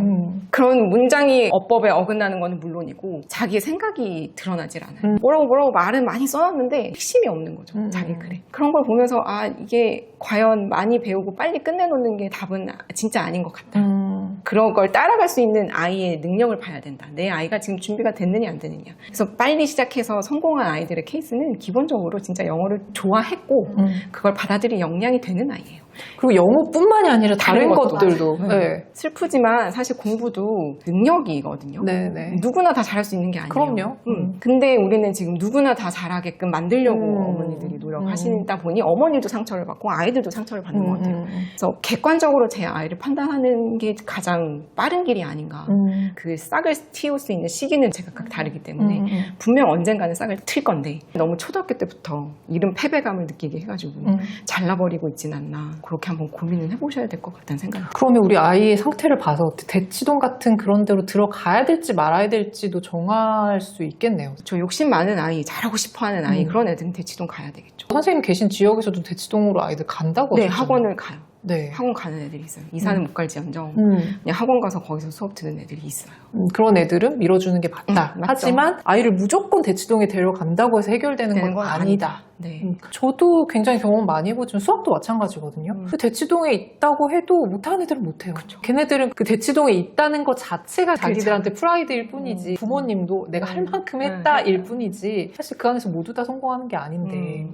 Speaker 3: 그런 문장이 어법에 어긋나는 건 물론이고 자기의 생각이 드러나질 않아요. 뭐라고 말은 많이 써놨는데 핵심이 없는 거죠. 자기 글에. 그런 걸 보면서 이게 과연 많이 배우고 빨리 끝내놓는 게 답은 진짜 아닌 것 같다. 그런 걸 따라갈 수 있는 아이의 능력을 봐야 된다. 내 아이가 지금 준비가 됐느냐 안 됐느냐. 그래서 빨리 시작해서 성공한 아이들의 케이스는 기본적으로 진짜 영어를 좋아했고 그걸 받아들일 역량이 되는 아이예요.
Speaker 2: 그리고 영어뿐만이 아니라 다른 것들도.
Speaker 3: 네. 슬프지만 사실 공부도 능력이거든요.
Speaker 2: 네네.
Speaker 3: 누구나 다 잘할 수 있는 게 아니에요.
Speaker 2: 그럼요.
Speaker 3: 근데 우리는 지금 누구나 다 잘하게끔 만들려고 어머니들이 노력하시다 보니 어머니도 상처를 받고 아이들도 상처를 받는 것 같아요. 그래서 객관적으로 제 아이를 판단하는 게 가장 빠른 길이 아닌가. 그 싹을 틔울 수 있는 시기는 제가 각 다르기 때문에 분명 언젠가는 싹을 틀 건데 너무 초등학교 때부터 이른 패배감을 느끼게 해가지고 잘라버리고 있진 않나. 그렇게 한번 고민을 해보셔야 될 것 같다는 생각이.
Speaker 2: 그러면 우리 아이의 상태를 봐서 대치동 같은 그런 데로 들어가야 될지 말아야 될지도 정할 수 있겠네요.
Speaker 3: 저 욕심 많은 아이, 잘하고 싶어하는 아이 그런 애들은 대치동 가야 되겠죠.
Speaker 2: 선생님 계신 지역에서도 대치동으로 아이들 간다고
Speaker 3: 네,
Speaker 2: 하셨잖아요.
Speaker 3: 학원을 가요.
Speaker 2: 네.
Speaker 3: 학원 가는 애들이 있어요. 이사는 못 갈지언정 그냥 학원 가서 거기서 수업 듣는 애들이 있어요.
Speaker 2: 그런 애들은 밀어주는 게 맞다.
Speaker 3: 맞죠.
Speaker 2: 하지만 아이를 무조건 대치동에 데려간다고 해서 해결되는 건 아니다.
Speaker 3: 네.
Speaker 2: 저도 굉장히 경험 많이 해보지만 수학도 마찬가지거든요. 그 대치동에 있다고 해도 못하는 애들은 못해요. 걔네들은 그 대치동에 있다는 것 자체가 자기들한테 프라이드일 뿐이지 부모님도 내가 할 만큼 했다 일 뿐이지 사실 그 안에서 모두 다 성공하는 게 아닌데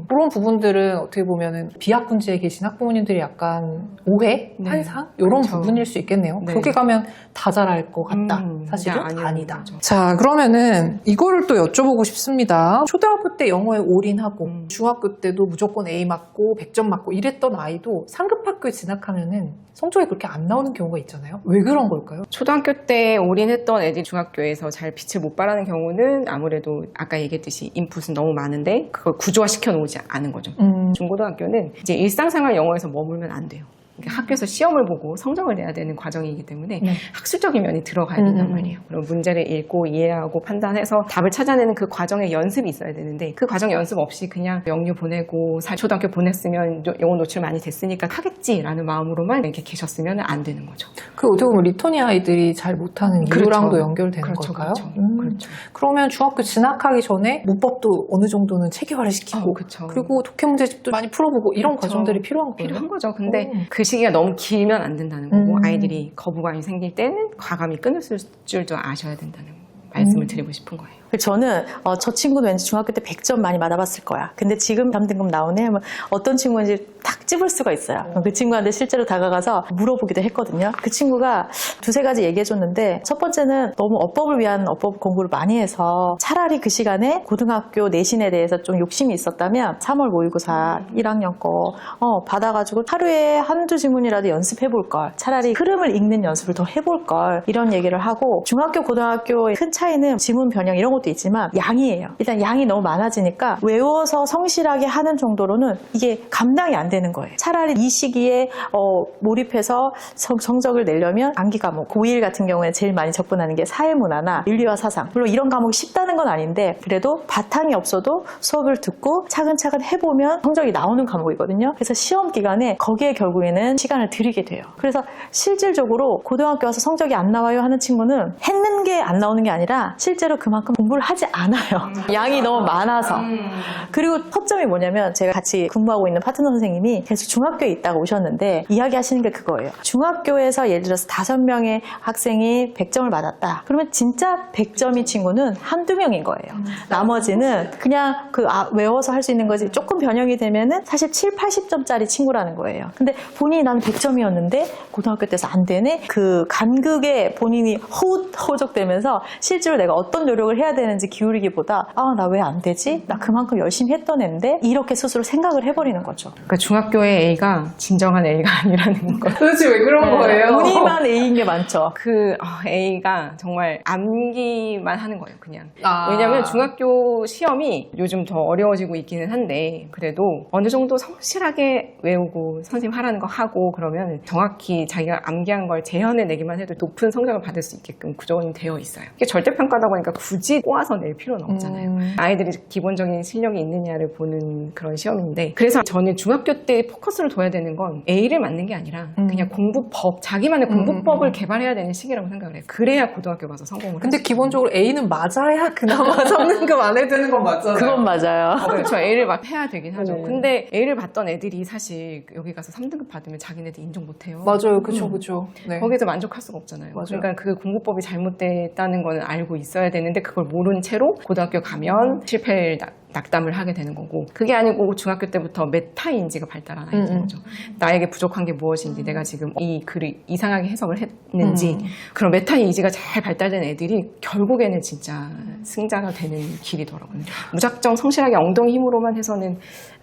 Speaker 2: 그런 부분들은 어떻게 보면은 비학군지에 계신 학부모님들이 약간 오해,
Speaker 3: 네.
Speaker 2: 환상 이런
Speaker 3: 그렇죠.
Speaker 2: 부분일 수 있겠네요.
Speaker 3: 네.
Speaker 2: 거기 가면 다 잘할 것 같다. 사실은
Speaker 3: 아니요.
Speaker 2: 아니다.
Speaker 3: 그렇죠.
Speaker 2: 자, 그러면은 이거를 또 여쭤보고 싶습니다. 초등학교 때 영어에 올인하고 중학교 때도 무조건 A 맞고 100점 맞고 이랬던 아이도 상급 학교에 진학하면은 성적이 그렇게 안 나오는 경우가 있잖아요. 왜 그런 걸까요?
Speaker 3: 초등학교 때 올인했던 애들이 중학교에서 잘 빛을 못 발하는 경우는 아무래도 아까 얘기했듯이 인풋은 너무 많은데 그걸 구조화시켜 놓지 않은 거죠. 중고등학교는 이제 일상생활 영어에서 머물면 안 돼요. 그러니까 학교에서 시험을 보고 성적을 내야 되는 과정이기 때문에
Speaker 2: 네.
Speaker 3: 학술적인 면이 들어가야 된단 말이에요. 그럼 문제를 읽고 이해하고 판단해서 답을 찾아내는 그 과정에 연습이 있어야 되는데 그 과정 연습 없이 그냥 영유 보내고 초등학교 보냈으면 영어 노출 많이 됐으니까 하겠지라는 마음으로만 이렇게 계셨으면 안 되는 거죠.
Speaker 2: 그 어떻게 보면 리토니아 아이들이 잘 못하는 이유랑도 연결되는
Speaker 3: 그렇죠,
Speaker 2: 걸까요?
Speaker 3: 그렇죠.
Speaker 2: 그러면 중학교 진학하기 전에 문법도 어느 정도는 체계화를 시키고
Speaker 3: 그렇죠.
Speaker 2: 그리고 독해 문제집도 많이 풀어보고 이런
Speaker 3: 그렇죠.
Speaker 2: 과정들이 필요한 거예요.
Speaker 3: 필요한 거죠. 근데 그 시기가 너무 길면 안 된다는 거고 아이들이 거부감이 생길 때는 과감히 끊을 줄도 아셔야 된다는 말씀을 드리고 싶은 거예요.
Speaker 1: 저는 저 친구는 왠지 중학교 때 100점 많이 맞아봤을 거야. 근데 지금 잠등급 나오네 하면 어떤 친구인지 딱 집을 수가 있어요. 그 친구한테 실제로 다가가서 물어보기도 했거든요. 그 친구가 두세 가지 얘기해줬는데 첫 번째는 너무 어법을 위한 어법 공부를 많이 해서 차라리 그 시간에 고등학교 내신에 대해서 좀 욕심이 있었다면 3월 모의고사 1학년 거 받아가지고 하루에 한두 지문이라도 연습해볼 걸, 차라리 흐름을 읽는 연습을 더 해볼 걸, 이런 얘기를 하고, 중학교 고등학교의 큰 차이는 지문 변형 이런 것도 있지만 양이에요. 일단 양이 너무 많아지니까 외워서 성실하게 하는 정도로는 이게 감당이 안 되는 거예요. 차라리 이 시기에 몰입해서 성적을 내려면 암기 과목, 고1 같은 경우에 제일 많이 접근하는 게 사회문화나 윤리와 사상, 물론 이런 과목이 쉽다는 건 아닌데 그래도 바탕이 없어도 수업을 듣고 차근차근 해보면 성적이 나오는 과목이거든요. 그래서 시험 기간에 거기에 결국에는 시간을 들이게 돼요. 그래서 실질적으로 고등학교 와서 성적이 안 나와요 하는 친구는 했는 게 안 나오는 게 아니라 실제로 그만큼 공부를 하지 않아요. 양이 너무 많아서. 그리고 허점이 뭐냐면 제가 같이 근무하고 있는 파트너 선생님이 계속 중학교에 있다가 오셨는데 이야기하시는 게 그거예요. 중학교에서 예를 들어서 5명의 학생이 100점을 받았다. 그러면 진짜 100점인 친구는 한두 명인 거예요. 나머지는 그냥 외워서 할 수 있는 거지 조금 변형이 되면은 사실 7, 80점짜리 친구라는 거예요. 근데 본인이 나는 100점이었는데 고등학교 때서 안 되네? 그 간극에 본인이 허우적대면서 실제로 내가 어떤 노력을 해야 되는지 기울이기보다 나 왜 안 되지? 나 그만큼 열심히 했던 애인데 이렇게 스스로 생각을 해버리는 거죠.
Speaker 3: 그러니까 중학교의 A가 진정한 A가 아니라는 거.
Speaker 2: 도대체 왜 그런 거예요?
Speaker 1: 무늬만 A인 게 많죠.
Speaker 3: 그 A가 정말 암기만 하는 거예요, 그냥.
Speaker 2: 아.
Speaker 3: 왜냐하면 중학교 시험이 요즘 더 어려워지고 있기는 한데 그래도 어느 정도 성실하게 외우고 선생님 하라는 거 하고 그러면 정확히 자기가 암기한 걸 재현해내기만 해도 높은 성적을 받을 수 있게끔 구조는 되어 있어요. 이게 절대평가다 보니까 굳이 꼬아서 낼 필요는 없잖아요. 아이들이 기본적인 실력이 있느냐를 보는 그런 시험인데 그래서 저는 중학교 때 포커스를 둬야 되는 건 A를 맞는 게 아니라 그냥 공부법, 자기만의 공부법을 개발해야 되는 시기라고 생각을 해요. 그래야 고등학교 가서 성공을
Speaker 2: 근데 기본적으로 A는 맞아야 그나마 성능급 안에 드는 건 맞잖아요.
Speaker 1: 그건 맞아요.
Speaker 3: 그렇죠. A를 막 해야 되긴 하죠. 근데 A를 받던 애들이 사실 여기 가서 3등급 받으면 자기네들 인정 못해요.
Speaker 2: 맞아요. 그쵸. 네.
Speaker 3: 거기서 만족할 수가 없잖아요.
Speaker 2: 맞아요.
Speaker 3: 그러니까 그 공부법이 잘못됐다는 거는 알고 있어야 되는데 그걸 모른 채로 고등학교 가면 실패를 낙담을 하게 되는 거고 그게 아니고 중학교 때부터 메타 인지가 발달한 아이인 거죠. 나에게 부족한 게 무엇인지 내가 지금 이 글을 이상하게 해석을 했는지 그런 메타 인지가 잘 발달된 애들이 결국에는 진짜 승자가 되는 길이더라고요. 무작정 성실하게 엉덩이 힘으로만 해서는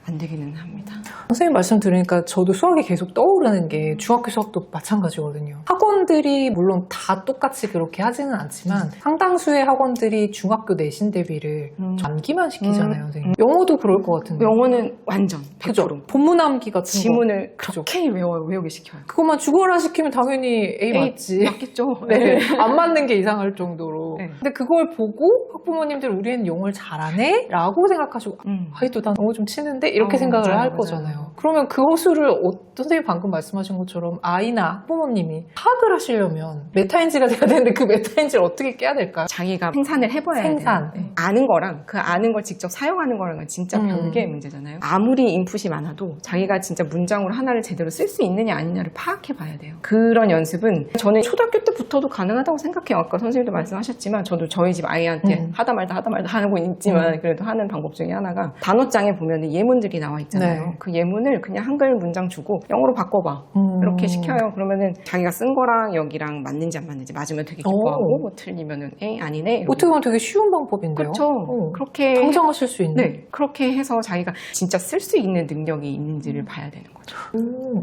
Speaker 3: 안 되기는 합니다.
Speaker 2: 선생님 말씀 들으니까 저도 수학이 계속 떠오르는 게 중학교 수학도 마찬가지거든요. 학원들이 물론 다 똑같이 그렇게 하지는 않지만 상당수의 학원들이 중학교 내신 대비를 암기만 시키잖아요. 있잖아요, 선생님. 영어도 그럴 것 같은데.
Speaker 3: 영어는 완전 100%.
Speaker 2: 그죠? 본문암기 같은
Speaker 3: 지문을
Speaker 2: 그죠.
Speaker 3: 그렇게 외우게 시켜요.
Speaker 2: 그것만 죽어라 시키면 당연히 A 맞지.
Speaker 3: 맞겠죠.
Speaker 2: 네. 안 맞는 게 이상할 정도로.
Speaker 3: 네.
Speaker 2: 근데 그걸 보고 학부모님들 우리 애는 영어를 잘하네? 라고 생각하시고 아이도 난 영어 좀 치는데? 이렇게 생각을
Speaker 3: 맞아요,
Speaker 2: 할
Speaker 3: 맞아요.
Speaker 2: 거잖아요. 그러면 그 허수를 선생님 방금 말씀하신 것처럼 아이나 학부모님이 파악을 하시려면 메타인지가 돼야 되는데 그 메타인지를 어떻게 깨야 될까요?
Speaker 3: 자기가 생산을 해봐야
Speaker 2: 생산.
Speaker 3: 돼요. 네. 아는 거랑 그 아는 걸 직접 사용하는 거랑은 진짜 별개의 문제잖아요. 아무리 인풋이 많아도 자기가 진짜 문장으로 하나를 제대로 쓸 수 있느냐 아니냐를 파악해 봐야 돼요. 그런 연습은 저는 초등학교 때부터도 가능하다고 생각해요. 아까 선생님도 말씀하셨지만 저도 저희 집 아이한테 하다 말다 하고 있지만 그래도 하는 방법 중에 하나가 단어장에 보면 예문들이 나와 있잖아요.
Speaker 2: 네.
Speaker 3: 그 예문을 그냥 한글 문장 주고 영어로 바꿔봐. 이렇게 시켜요. 그러면은 자기가 쓴 거랑 여기랑 맞는지 안 맞는지 맞으면 되게 기뻐하고 뭐 틀리면은 아니네. 이러고.
Speaker 2: 어떻게 보면 되게 쉬운 방법인데요.
Speaker 3: 그렇죠. 그렇게
Speaker 2: 당장 하실 수 있는.
Speaker 3: 네, 그렇게 해서 자기가 진짜 쓸 수 있는 능력이 있는지를 봐야 되는 거죠.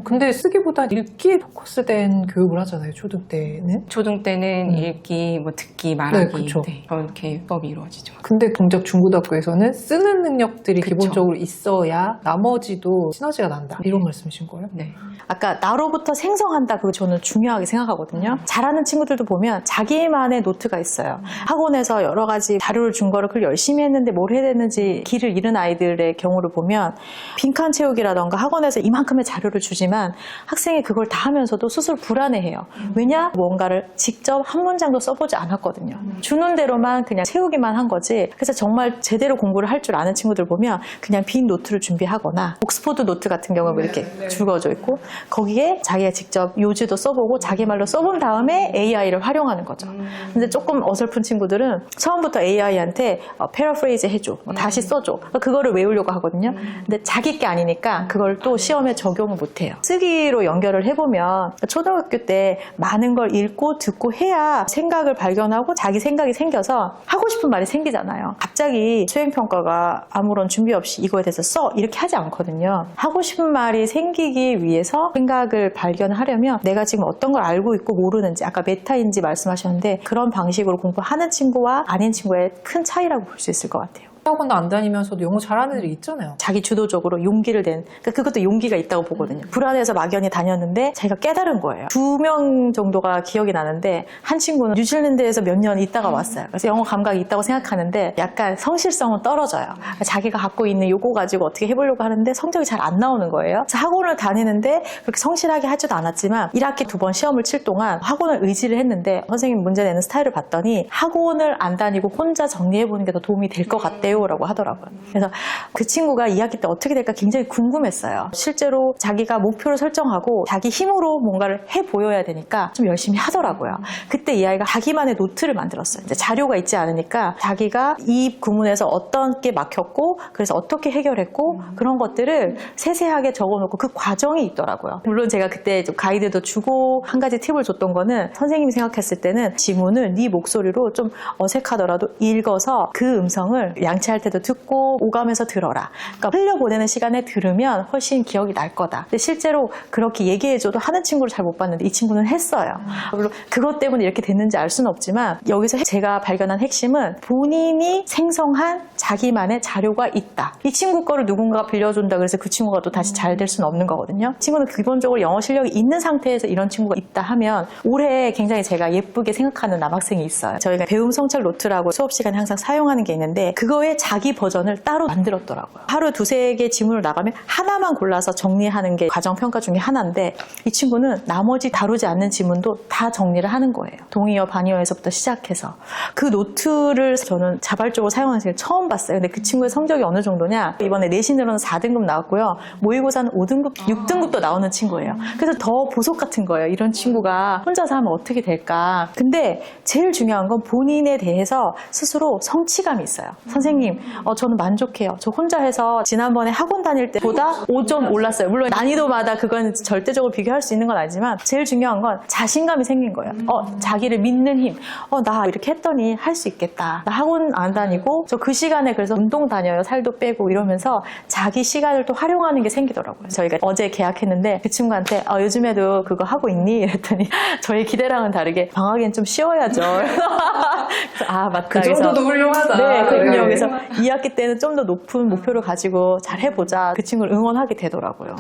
Speaker 2: 근데 쓰기보다 읽기에 포커스된 교육을 하잖아요, 초등 때는.
Speaker 3: 초등 때는 읽기, 뭐 듣기, 말하기
Speaker 2: 그쵸.
Speaker 3: 그렇게 수업이 이루어지죠.
Speaker 2: 근데 동작 중고등학교에서는 쓰는 능력들이
Speaker 3: 그쵸.
Speaker 2: 기본적으로 있어야 나머지도 시너지가 난다. 이런 말씀이신 거예요?
Speaker 3: 네.
Speaker 1: 아까 나로부터 생성한다, 그거 저는 중요하게 생각하거든요. 잘하는 친구들도 보면 자기만의 노트가 있어요. 학원에서 여러 가지 자료를 준 거를 그걸 열심히 했는데 뭘 해야 되는지 길을 잃은 아이들의 경우를 보면 빈칸 채우기라던가 학원에서 이만큼의 자료를 주지만 학생이 그걸 다 하면서도 스스로 불안해해요. 왜냐? 뭔가를 직접 한 문장도 써보지 않았거든요. 주는 대로만 그냥 채우기만 한 거지. 그래서 정말 제대로 공부를 할 줄 아는 친구들 보면 그냥 빈 노트를 준비하거나 옥스포드 노트 같은 경우는 이렇게 줄거져 있고 거기에 자기가 직접 요지도 써보고 자기 말로 써본 다음에 AI를 활용하는 거죠. 근데 조금 어설픈 친구들은 처음부터 AI한테 패러프레이즈 해줘, 다시 써줘. 그거를 외우려고 하거든요. 근데 자기 게 아니니까 그걸 또 시험에 적용을 못해요. 쓰기로 연결을 해보면 초등학교 때 많은 걸 읽고 듣고 해야 생각을 발견하고 자기 생각이 생겨서 하고 싶은 말이 생기잖아요. 갑자기 수행평가가 아무런 준비 없이 이거에 대해서 써 이렇게 하지 않거든요. 하고 싶은 말이 생기기 위해서 생각을 발견하려면 내가 지금 어떤 걸 알고 있고 모르는지, 아까 메타인지 말씀하셨는데 그런 방식으로 공부하는 친구와 아닌 친구의 큰 차이라고 볼 수 있을 것 같아요.
Speaker 2: 학원 안 다니면서도 영어 잘하는 애들이 있잖아요.
Speaker 1: 자기 주도적으로 용기를 낸, 그러니까 그것도 용기가 있다고 보거든요. 불안해서 막연히 다녔는데 자기가 깨달은 거예요. 2명 정도가 기억이 나는데 한 친구는 뉴질랜드에서 몇 년 있다가 왔어요. 그래서 영어 감각이 있다고 생각하는데 약간 성실성은 떨어져요. 자기가 갖고 있는 요거 가지고 어떻게 해보려고 하는데 성적이 잘 안 나오는 거예요. 그래서 학원을 다니는데 그렇게 성실하게 하지도 않았지만 1학기 2번 시험을 칠 동안 학원을 의지를 했는데 선생님 문제 내는 스타일을 봤더니 학원을 안 다니고 혼자 정리해보는 게 더 도움이 될 것 같대요 라고 하더라고요. 그래서 그 친구가 2학기 때 어떻게 될까 굉장히 궁금했어요. 실제로 자기가 목표를 설정하고 자기 힘으로 뭔가를 해 보여야 되니까 좀 열심히 하더라고요. 그때 이 아이가 자기만의 노트를 만들었어요. 이제 자료가 있지 않으니까 자기가 이 구문에서 어떤 게 막혔고 그래서 어떻게 해결했고 그런 것들을 세세하게 적어놓고 그 과정이 있더라고요. 물론 제가 그때 좀 가이드도 주고 한 가지 팁을 줬던 거는 선생님이 생각했을 때는 지문을 네 목소리로 좀 어색하더라도 읽어서 그 음성을 양치할 때도 듣고 오가면서 들어라. 그러니까 흘려보내는 시간에 들으면 훨씬 기억이 날 거다. 근데 실제로 그렇게 얘기해줘도 하는 친구를 잘 못 봤는데 이 친구는 했어요. 물론 그것 때문에 이렇게 됐는지 알 수는 없지만 여기서 제가 발견한 핵심은 본인이 생성한 자기만의 자료가 있다. 이 친구 거를 누군가가 빌려준다 그래서 그 친구가 또 다시 잘 될 수는 없는 거거든요. 친구는 기본적으로 영어 실력이 있는 상태에서 이런 친구가 있다 하면 올해 굉장히 제가 예쁘게 생각하는 남학생이 있어요. 저희가 배움 성찰 노트라고 수업 시간에 항상 사용하는 게 있는데 그거에 자기 버전을 따로 만들었더라고요. 하루 2-3개 지문을 나가면 하나만 골라서 정리하는 게 과정평가 중에 하나인데 이 친구는 나머지 다루지 않는 지문도 다 정리를 하는 거예요. 동의어, 반의어에서부터 시작해서. 그 노트를 저는 자발적으로 사용하는 걸 처음 봤어요. 근데 그 친구의 성적이 어느 정도냐? 이번에 내신으로는 4등급 나왔고요. 모의고사는 5등급, 6등급도 나오는 친구예요. 그래서 더 보석 같은 거예요. 이런 친구가 혼자서 하면 어떻게 될까? 근데 제일 중요한 건 본인에 대해서 스스로 성취감이 있어요. 선생님, 저는 만족해요. 저 혼자 해서 지난번에 학원 다닐 때보다 5점 올랐어요. 물론 난이도마다 그건 절대적으로 비교할 수 있는 건 아니지만 제일 중요한 건 자신감이 생긴 거예요. 자기를 믿는 힘. 나 이렇게 했더니 할 수 있겠다. 나 학원 안 다니고 저 그 시간에 그래서 운동 다녀요. 살도 빼고 이러면서 자기 시간을 또 활용하는 게 생기더라고요. 저희가 어제 계약했는데 그 친구한테 요즘에도 그거 하고 있니? 이랬더니 저희 기대랑은 다르게 방학엔 좀 쉬어야죠. 그래서 맞다.
Speaker 2: 그 정도도 훌륭하다.
Speaker 1: 네, 그럼요. 그래서 2학기 때는 좀 더 높은 목표를 가지고 잘 해보자. 그 친구를 응원하게 되더라고요.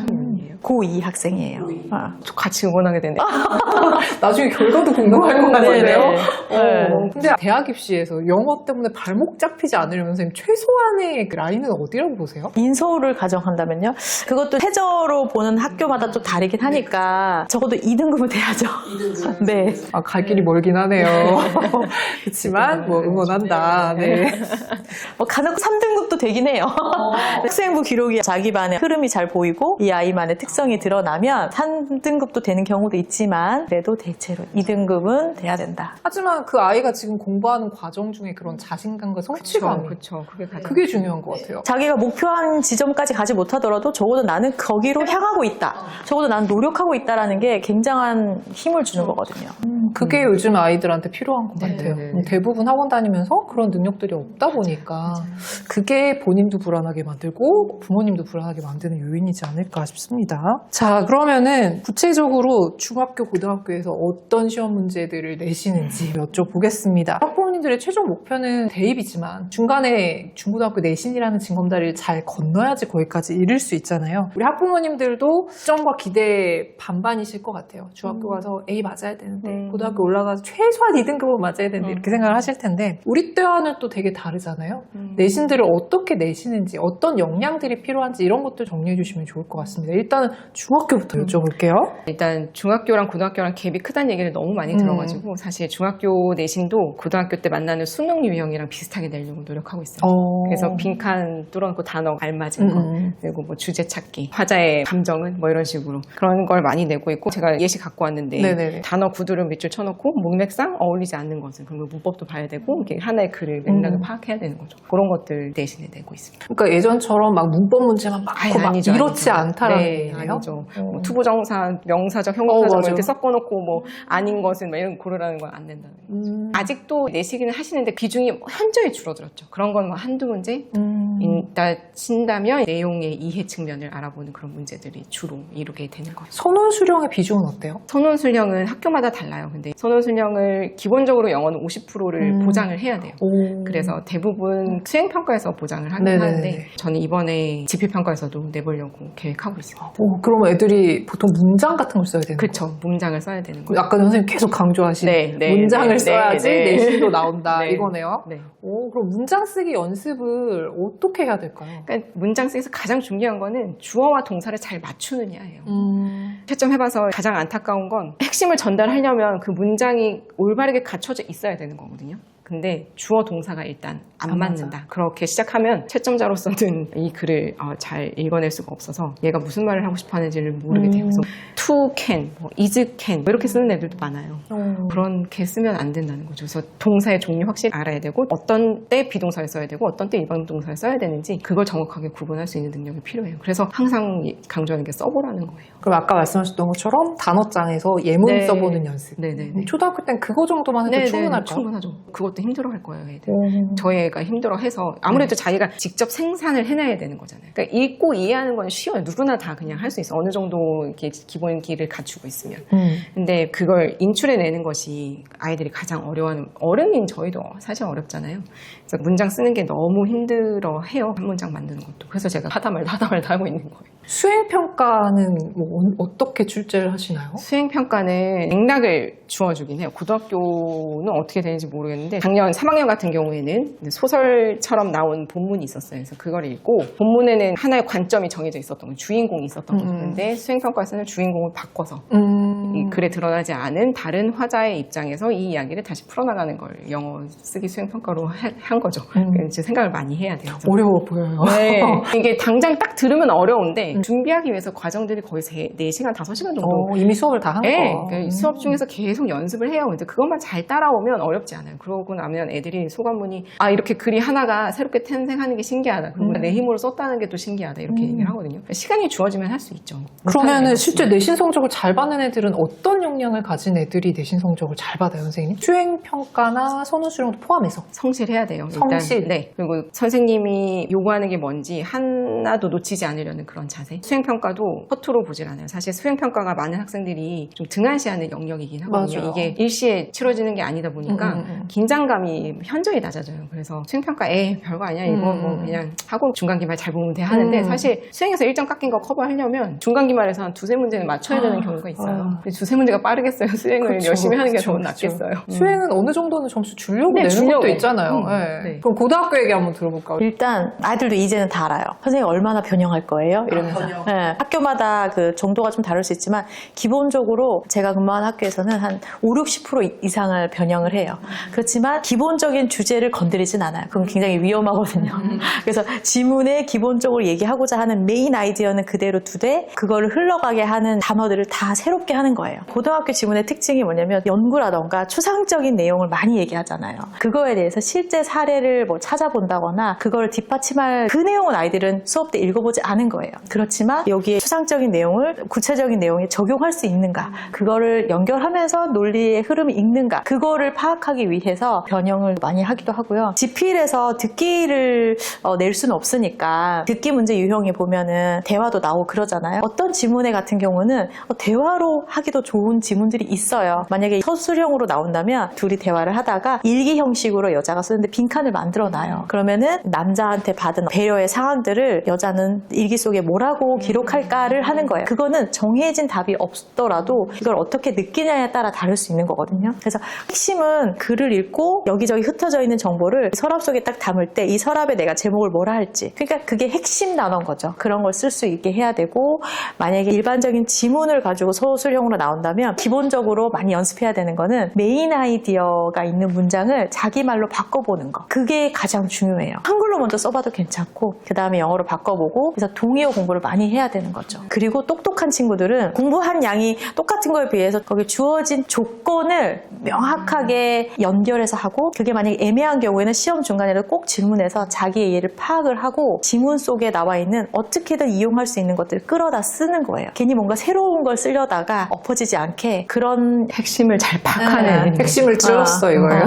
Speaker 1: 고2 학생이에요. 아.
Speaker 3: 저 같이 응원하게 되네요.
Speaker 2: 나중에 결과도 궁금할 것 같은데요.
Speaker 1: 네.
Speaker 2: 근데 대학 입시에서 영어 때문에 발목 잡히지 않으려면 선생님 최소한의 그 라인은 어디라고 보세요?
Speaker 1: 인서울을 가정한다면요. 그것도 최저로 보는 학교마다 좀 다르긴 하니까 적어도 2등급은 돼야죠. 2등급. 네.
Speaker 2: 아, 갈 길이 멀긴 하네요. 그렇지만 뭐 응원한다. 네.
Speaker 1: 뭐 간혹 3등급도 되긴 해요. 학생부 기록이 자기 반의 흐름이 잘 보이고 이 아이만의 특성이 드러나면 3등급도 되는 경우도 있지만 그래도 대체로 2등급은 돼야 된다.
Speaker 2: 하지만 그 아이가 지금 공부하는 과정 중에 그런 자신감과 성취감,
Speaker 3: 그렇죠.
Speaker 2: 그게 중요한 것 같아요.
Speaker 1: 자기가 목표한 지점까지 가지 못하더라도 적어도 나는 거기로 향하고 있다. 적어도 나는 노력하고 있다라는 게 굉장한 힘을 주는 거거든요.
Speaker 2: 그게 요즘 아이들한테 필요한 것 같아요.
Speaker 3: 네네네.
Speaker 2: 대부분 학원 다니면서 그런 능력들이 없다 보니까 그게 본인도 불안하게 만들고 부모님도 불안하게 만드는 요인이지 않을까 싶습니다. 자, 그러면은 구체적으로 중학교, 고등학교에서 어떤 시험 문제들을 내시는지 여쭤보겠습니다. 학부모님들의 최종 목표는 대입이지만 중간에 중고등학교 내신이라는 징검다리를 잘 건너야지 거기까지 이룰 수 있잖아요. 우리 학부모님들도 시점과 기대 반반이실 것 같아요. 중학교 가서 A 맞아야 되는데 고등학교 올라가서 최소한 2등급은 맞아야 되는데 이렇게 생각을 하실 텐데 우리 때와는 또 되게 다르잖아요. 내신들을 어떻게 내시는지 어떤 역량들이 필요한지 이런 것들 정리해 주시면 좋을 것 같습니다. 일단은 중학교부터 여쭤볼게요.
Speaker 3: 일단 중학교랑 고등학교랑 갭이 크다는 얘기를 너무 많이 들어가지고 사실 중학교 내신도 고등학교 때 만나는 수능 유형이랑 비슷하게 내려고 노력하고 있어요. 그래서 빈칸 뚫어놓고 단어 알맞은 거 그리고 뭐 주제 찾기 화자의 감정은 뭐 이런 식으로 그런 걸 많이 내고 있고 제가 예시 갖고 왔는데
Speaker 2: 네네네.
Speaker 3: 단어 구두를 몇 줄 쳐놓고 문맥상 어울리지 않는 것은 그리고 문법도 봐야 되고 이렇게 하나의 글을 맥락을 파악해야 되는 거죠. 그런 것들 대신에 내고 있습니다.
Speaker 2: 그러니까 예전처럼 막 문법 문제만 많고 막
Speaker 3: 아니죠,
Speaker 2: 이렇지
Speaker 3: 아니죠.
Speaker 2: 않다라는
Speaker 3: 네,
Speaker 2: 얘기예요?
Speaker 3: 아니죠. 뭐 투부정사, 명사적, 형용사적
Speaker 2: 맞아.
Speaker 3: 이렇게 섞어놓고 뭐 아닌 것은 막 이런 거 고르라는 건 안 된다는 거죠. 아직도 내시기는 하시는데 비중이 현저히 줄어들었죠. 그런 건 한두 문제 있다 친다면 내용의 이해 측면을 알아보는 그런 문제들이 주로 이루게 되는 거예요.
Speaker 2: 선원 수령의 비중은 어때요?
Speaker 3: 선원 수령은 학교마다 달라요. 근데 선원 수령을 기본적으로 영어는 50%를 보장을 해야 돼요. 그래서 대부분 수행평가에서 보장을 하긴
Speaker 2: 네네네.
Speaker 3: 하는데 저는 이번에 지필평가에서도 내보려고 계획하고 있습니다.
Speaker 2: 그럼 애들이 보통 문장 같은 걸 써야 되는 거예요?
Speaker 3: 그렇죠. 문장을 써야 되는 거예요.
Speaker 2: 아까 선생님 계속 강조하신 문장을 써야지 내신도 나온다
Speaker 3: 네.
Speaker 2: 이거네요.
Speaker 3: 네.
Speaker 2: 그럼 문장 쓰기 연습을 어떻게 해야 될까요?
Speaker 3: 그러니까 문장 쓰기에서 가장 중요한 거는 주어와 동사를 잘 맞추느냐예요. 채점해봐서 가장 안타까운 건 핵심을 전달하려면 그 문장이 올바르게 갖춰져 있어야 되는 거거든요. 근데 주어 동사가 일단 안 맞는다. 그렇게 시작하면 채점자로서는 이 글을 잘 읽어낼 수가 없어서 얘가 무슨 말을 하고 싶어 하는지를 모르게 돼요. 그래서 to can, 뭐 is can 뭐 이렇게 쓰는 애들도 많아요. 그렇게 쓰면 안 된다는 거죠. 그래서 동사의 종류 확실히 알아야 되고 어떤 때 비동사를 써야 되고 어떤 때 일반 동사를 써야 되는지 그걸 정확하게 구분할 수 있는 능력이 필요해요. 그래서 항상 강조하는 게 써보라는 거예요.
Speaker 2: 그럼 아까 말씀하셨던 것처럼 단어장에서 예문
Speaker 3: 네.
Speaker 2: 써보는 연습.
Speaker 3: 네네.
Speaker 2: 초등학교 땐 그거 정도만 해도 충분할까요?
Speaker 3: 충분하죠. 그것도 힘들어할 거예요, 애들. 저희 애가 힘들어해서 아무래도 자기가 직접 생산을 해내야 되는 거잖아요. 그러니까 읽고 이해하는 건 쉬워요. 누구나 다 그냥 할 수 있어. 어느 정도 이렇게 기본기를 갖추고 있으면. 근데 그걸 인출해내는 것이 아이들이 가장 어려워하는, 어른인 저희도 사실 어렵잖아요. 그래서 문장 쓰는 게 너무 힘들어해요. 한 문장 만드는 것도. 그래서 제가 하다 말다 하고 있는 거예요.
Speaker 2: 수행평가는 뭐 어떻게 출제를 하시나요?
Speaker 3: 수행평가는 맥락을 주어주긴 해요. 고등학교는 어떻게 되는지 모르겠는데 작년 3학년 같은 경우에는 소설처럼 나온 본문이 있었어요. 그래서 그걸 읽고 본문에는 하나의 관점이 정해져 있었던 거예요. 주인공이 있었던 거죠. 근데 수행평가에서는 주인공을 바꿔서 이 글에 드러나지 않은 다른 화자의 입장에서 이 이야기를 다시 풀어나가는 걸 영어 쓰기 수행평가로 한 거죠. 이제 생각을 많이 해야 돼요.
Speaker 2: 어려워 보여요.
Speaker 3: 네. 이게 당장 딱 들으면 어려운데 준비하기 위해서 과정들이 거의 4시간, 5시간 정도.
Speaker 2: 이미 수업을 다 한
Speaker 3: 네.
Speaker 2: 거.
Speaker 3: 그러니까 수업 중에서 계속 연습을 해요. 근데 그것만 잘 따라오면 어렵지 않아요. 그러고 나면 애들이 소감문이 이렇게 글이 하나가 새롭게 탄생하는 게 신기하다. 그리고 내 힘으로 썼다는 게 또 신기하다. 이렇게 얘기를 하거든요. 시간이 주어지면 할 수 있죠.
Speaker 2: 그러면은 실제 내신 성적을 잘 받는 애들은 어떤 역량을 가진 애들이 내신 성적을 잘 받아요, 선생님? 수행평가나 선후수령도 포함해서.
Speaker 3: 성실해야 돼요. 일단.
Speaker 2: 성실.
Speaker 3: 네. 그리고 선생님이 요구하는 게 뭔지 하나도 놓치지 않으려는 그런 자세. 수행평가도 허투루 보질 않아요. 사실 수행평가가 많은 학생들이 좀 등한시하는 영역이긴 하거든요.
Speaker 2: 맞아요.
Speaker 3: 이게 일시에 치러지는 게 아니다 보니까 긴장감이 현저히 낮아져요. 그래서 수행평가 별거 아니야. 이거 뭐 그냥 하고 중간기말 잘 보면 돼 하는데 사실 수행에서 1점 깎인 거 커버하려면 중간기말에서 한 두세 문제는 맞춰야 되는 경우가 있어요. 두세 문제가 빠르겠어요. 수행을
Speaker 2: 그쵸,
Speaker 3: 열심히 하는 게
Speaker 2: 그쵸,
Speaker 3: 더
Speaker 2: 그쵸.
Speaker 3: 낫겠어요.
Speaker 2: 수행은 어느 정도는 점수 주려고
Speaker 3: 네,
Speaker 2: 내는
Speaker 3: 주려고.
Speaker 2: 것도 있잖아요. 네.
Speaker 3: 네.
Speaker 2: 그럼 고등학교 얘기 한번 들어볼까요?
Speaker 1: 일단 아이들도 이제는 다 알아요. 선생님 얼마나 변형할 거예요? 이러면서.
Speaker 2: 변형.
Speaker 1: 네, 학교마다 그 정도가 좀 다를 수 있지만 기본적으로 제가 근무한 학교에서는 한 5, 60% 이상을 변형을 해요. 그렇지만 기본적인 주제를 건드리진 않아요. 그건 굉장히 위험하거든요. 그래서 지문에 기본적으로 얘기하고자 하는 메인 아이디어는 그대로 두되 그거를 흘러가게 하는 단어들을 다 새롭게 하는 거예요. 고등학교 지문의 특징이 뭐냐면 연구라던가 추상적인 내용을 많이 얘기하잖아요. 그거에 대해서 실제 사례를 뭐 찾아본다거나 그거를 뒷받침할 그 내용은 아이들은 수업 때 읽어보지 않은 거예요. 그렇지만 여기에 추상적인 내용을 구체적인 내용에 적용할 수 있는가, 그거를 연결하면서 논리의 흐름이 있는가, 그거를 파악하기 위해서 변형을 많이 하기도 하고요. 지필에서 듣기를 낼 수는 없으니까 듣기 문제 유형에 보면은 대화도 나오고 그러잖아요. 어떤 지문에 같은 경우는 대화로 하기도 좋은 지문들이 있어요. 만약에 서술형으로 나온다면 둘이 대화를 하다가 일기 형식으로 여자가 쓰는데 빈칸을 만들어 놔요. 그러면은 남자한테 받은 배려의 상황들을 여자는 일기 속에 뭐라고 기록할까를 하는 거예요. 그거는 정해진 답이 없더라도 이걸 어떻게 느끼냐에 따라 다를 수 있는 거거든요. 그래서 핵심은 글을 읽고 여기저기 흩어져 있는 정보를 서랍 속에 딱 담을 때 이 서랍에 내가 제목을 뭐라 할지, 그러니까 그게 핵심 단어인 거죠. 그런 걸 쓸 수 있게 해야 되고, 만약에 일반적인 지문을 가지고 서술형으로 나온다면 기본적으로 많이 연습해야 되는 거는 메인 아이디어가 있는 문장을 자기 말로 바꿔보는 거. 그게 가장 중요해요. 한글로 먼저 써봐도 괜찮고 그 다음에 영어로 바꿔보고, 그래서 동의어 공부를 많이 해야 되는 거죠. 그리고 똑똑한 친구들은 공부한 양이 똑같은 거에 비해서 거기 주어진 조건을 명확하게 연결해서 하고, 그게 만약에 애매한 경우에는 시험 중간에도 꼭 질문해서 자기의 이해를 파악을 하고 지문 속에 나와 있는 어떻게든 이용할 수 있는 것들을 끌어다 쓰는 거예요. 괜히 뭔가 새로운 걸 쓰려다가 엎어지지 않게 그런
Speaker 3: 핵심을 잘 파악하는
Speaker 2: 핵심을 찔렀어, 이거예요.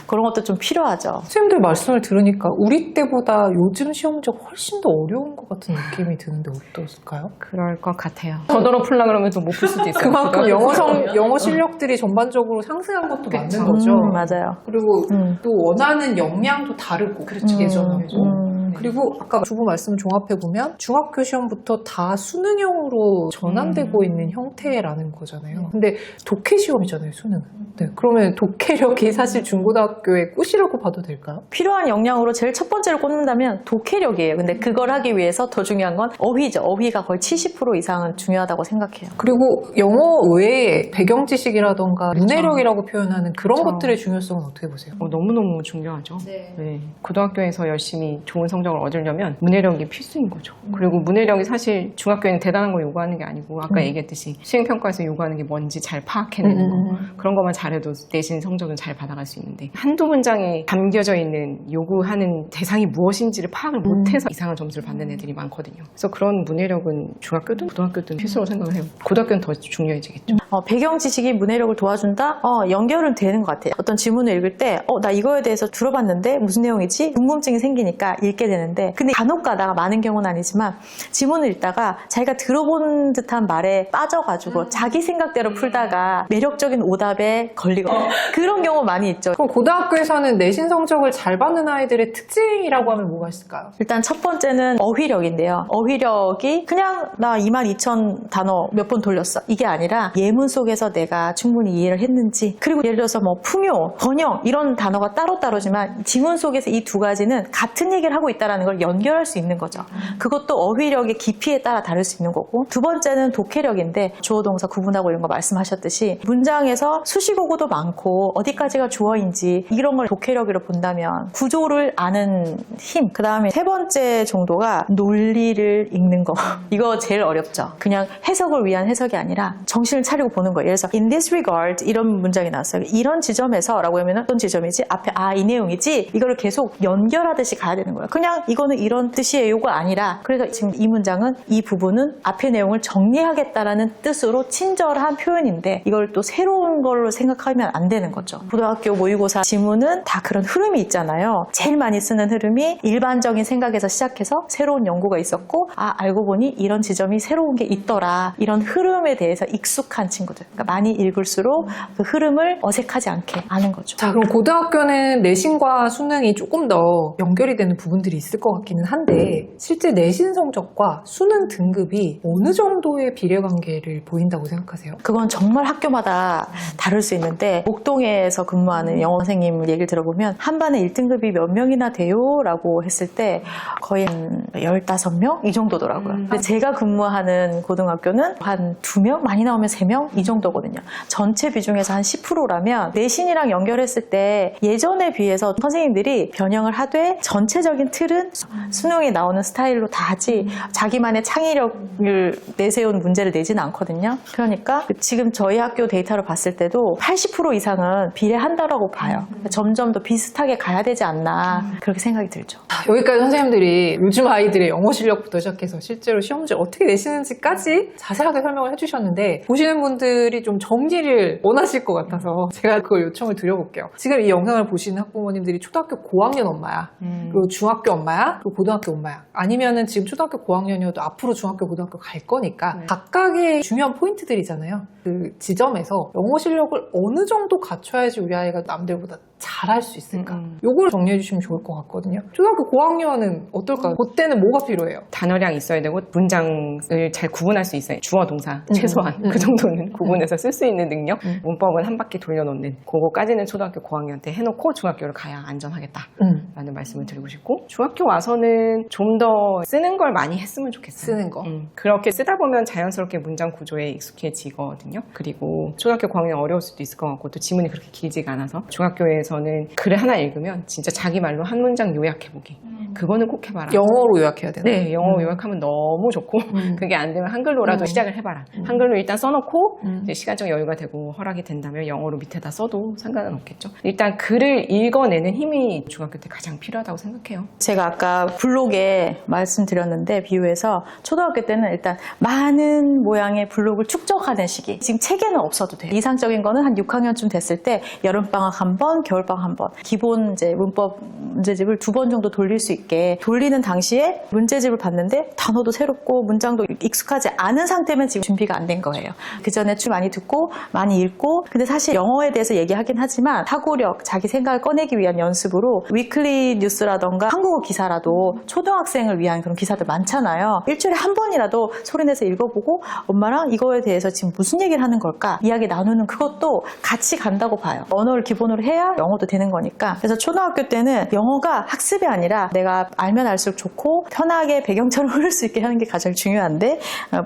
Speaker 1: 그런 것도 좀 필요하죠.
Speaker 2: 선생님들 말씀을 들으니까 우리 때보다 요즘 시험 문제가 훨씬 더 어려운 것 같은 느낌이 드는데 어떨까요?
Speaker 3: 그럴 것 같아요. 더더러 풀라 그러면 또 못 풀 수도 있어요.
Speaker 2: 그만큼 영어 실력들이 전반적으로 상승한 것도 맞는 거죠.
Speaker 1: 맞아요.
Speaker 2: 그리고 또 원하는 역량도 다르고, 예전하고. 그리고 아까 주부 말씀 종합해보면 중학교 시험부터 다 수능형으로 전환되고 있는 형태라는 거잖아요. 근데 독해 시험이잖아요, 수능은. 네, 그러면 독해력이 사실 중고등학교의 꽃이라고 봐도 될까요?
Speaker 1: 필요한 역량으로 제일 첫 번째로 꼽는다면 독해력이에요. 근데 그걸 하기 위해서 더 중요한 건 어휘죠. 어휘가 거의 70% 이상은 중요하다고 생각해요.
Speaker 2: 그리고 영어 외에 배경 지식이라던가 문해력이라고 표현하는 그런 것들의 중요성은 어떻게 보세요?
Speaker 3: 너무너무 중요하죠. 네. 고등학교에서 열심히 좋은 성적을 얻으려면 문해력이 필수인 거죠. 그리고 문해력이 사실 중학교에는 대단한 걸 요구하는 게 아니고 아까 얘기했듯이 수행평가에서 요구하는 게 뭔지 잘 파악해내는 거, 그런 것만 잘해도 내신 성적은 잘 받아갈 수 있는데 한두 문장에 담겨져 있는 요구하는 대상이 무엇인지를 파악을 못해서 이상한 점수를 받는 애들이 많거든요. 그래서 그런 문해력은 중학교든 고등학교든 필수로 생각을 해요. 고등학교는 더 중요해지겠죠.
Speaker 1: 배경 지식이 문해력을 도와준다? 연결은 되는 것 같아요. 어떤 지문을 읽을 때 나 이거에 대해서 들어봤는데 무슨 내용이지? 궁금증이 생기니까 읽게 되는데, 근데 간혹 가다가, 많은 경우는 아니지만 지문을 읽다가 자기가 들어본 듯한 말에 빠져가지고 자기 생각대로 풀다가 매력적인 오답에 걸리고 그런 경우 많이 있죠.
Speaker 2: 그럼 고등학교에서는 내신 성적을 잘 받는 아이들의 특징이라고 하면 뭐가 있을까요?
Speaker 1: 일단 첫 번째는 어휘력인데요. 어휘력이 그냥 나 22,000 단어 몇 번 돌렸어, 이게 아니라 예문 속에서 내가 충분히 이해를 했는지, 그리고 예를 들어서 뭐 풍요, 번역 이런 단어가 따로따로지만 지문 속에서 이 두 가지는 같은 얘기를 하고 있다는 걸 연결할 수 있는 거죠. 그것도 어휘력의 깊이에 따라 다를 수 있는 거고, 두 번째는 독해력인데 주어 동사 구분하고 이런 거 말씀하셨듯이 문장에서 수식어구도 많고 어디까지가 주어인지 이런 걸 독해력으로 본다면 구조를 아는 힘, 그 다음에 세 번째 정도가 논리를 읽는 거. 이거 제일 어렵죠. 그냥 해석을 위한 해석이 아니라 정신을 차리고 스타일로 보는 거예요. 그래서 in this regard 이런 문장이 나왔어요. 이런 지점에서 라고 하면 어떤 지점이지? 앞에 이 내용이지? 이거를 계속 연결하듯이 가야 되는 거예요. 그냥 이거는 이런 뜻이에요가 아니라 그래서 지금 이 문장은 이 부분은 앞의 내용을 정리하겠다라는 뜻으로 친절한 표현인데 이걸 또 새로운 걸로 생각하면 안 되는 거죠. 고등학교 모의고사 지문은 다 그런 흐름이 있잖아요. 제일 많이 쓰는 흐름이 일반적인 생각에서 시작해서 새로운 연구가 있었고 알고 보니 이런 지점이 새로운 게 있더라. 이런 흐름에 대해서 익숙한 친구들. 그러니까 많이 읽을수록 그 흐름을 어색하지 않게 아는 거죠.
Speaker 2: 자, 그럼 고등학교는 내신과 수능이 조금 더 연결이 되는 부분들이 있을 것 같기는 한데 실제 내신 성적과 수능 등급이 어느 정도의 비례관계를 보인다고 생각하세요?
Speaker 1: 그건 정말 학교마다 다를 수 있는데 목동에서 근무하는 영어 선생님 얘기를 들어보면 한 반에 1등급이 몇 명이나 돼요? 라고 했을 때 거의 한 15명? 이 정도더라고요. 근데 제가 근무하는 고등학교는 한 2명? 많이 나오면 3명? 이 정도거든요. 전체 비중에서 한 10%라면 내신이랑 연결했을 때 예전에 비해서 선생님들이 변형을 하되 전체적인 틀은 수능에 나오는 스타일로 다 하지 자기만의 창의력을 내세운 문제를 내지는 않거든요. 그러니까 지금 저희 학교 데이터를 봤을 때도 80% 이상은 비례한다라고 봐요. 점점 더 비슷하게 가야 되지 않나 그렇게 생각이 들죠.
Speaker 2: 여기까지 선생님들이 요즘 아이들의 영어 실력부터 시작해서 실제로 시험 문제를 어떻게 내시는지까지 자세하게 설명을 해주셨는데 보시는 분들이 좀 정리를 원하실 것 같아서 제가 그걸 요청을 드려볼게요. 지금 이 영상을 보시는 학부모님들이 초등학교 고학년 엄마야, 그리고 중학교 엄마야, 그리고 고등학교 엄마야, 아니면은 지금 초등학교 고학년이어도 앞으로 중학교 고등학교 갈 거니까 각각의 중요한 포인트들이잖아요. 그 지점에서 영어 실력을 어느 정도 갖춰야지 우리 아이가 남들보다 잘할 수 있을까? 요걸 정리해 주시면 좋을 것 같거든요. 초등학교 고학년은 어떨까요? 그때는 뭐가 필요해요?
Speaker 3: 단어량이 있어야 되고 문장을 잘 구분할 수 있어요. 주어 동사 최소한 그 정도는 구분해서 쓸 수 있는 능력. 문법은 한 바퀴 돌려놓는 그거까지는 초등학교 고학년 때 해놓고 중학교를 가야 안전하겠다라는 말씀을 드리고 싶고 중학교 와서는 좀 더 쓰는 걸 많이 했으면 좋겠어요.
Speaker 2: 쓰는 거.
Speaker 3: 그렇게 쓰다 보면 자연스럽게 문장 구조에 익숙해지거든요. 그리고 초등학교 고학년 어려울 수도 있을 것 같고 또 지문이 그렇게 길지가 않아서 중학교에서는 글을 하나 읽으면 진짜 자기 말로 한 문장 요약해보기. 그거는 꼭 해봐라.
Speaker 2: 영어로 요약해야 되나?
Speaker 3: 네, 영어 요약하면 너무 좋고 그게 안 되면 한글로라도 시작을 해봐라. 한글로 일단 써놓고 이제 시간적 여유가 되고 허락이 된다면 영어로 밑에다 써도 상관은 없겠죠. 일단 글을 읽어내는 힘이 중학교 때 가장 필요하다고 생각해요.
Speaker 1: 제가 아까 블록에 말씀드렸는데 비유해서 초등학교 때는 일단 많은 모양의 블록을 축적하는 시기. 지금 책에는 없어도 돼요. 이상적인 거는 한 6학년쯤 됐을 때 여름방학 한 번, 겨울방학 한 번. 기본 이제 문법 문제집을 2번 정도 돌릴 수 있게 돌리는 당시에 문제집을 봤는데 단어도 새롭고 문장도 익숙하지 않은 상태면 지금 준비가 안 된 거예요. 그 전에 좀 많이 듣고 많이 읽고 근데 사실 영어에 대해서 얘기하긴 하지만 사고력, 자기 생각을 꺼내기 위한 연습으로 위클리 뉴스라던가 한국어 기사라도 초등학생을 위한 그런 기사들 많잖아요. 일주일에 한 번이라도 소리내서 읽어보고 엄마랑 이거에 대해서 지금 무슨 얘기를 하는 걸까? 이야기 나누는 그것도 같이 간다고 봐요. 언어를 기본으로 해야 영어도 되는 거니까. 그래서 초등학교 때는 영어가 학습이 아니라 내가 알면 알수록 좋고 편하게 배경처럼 흐를 수 있게 하는 게 가장 중요한데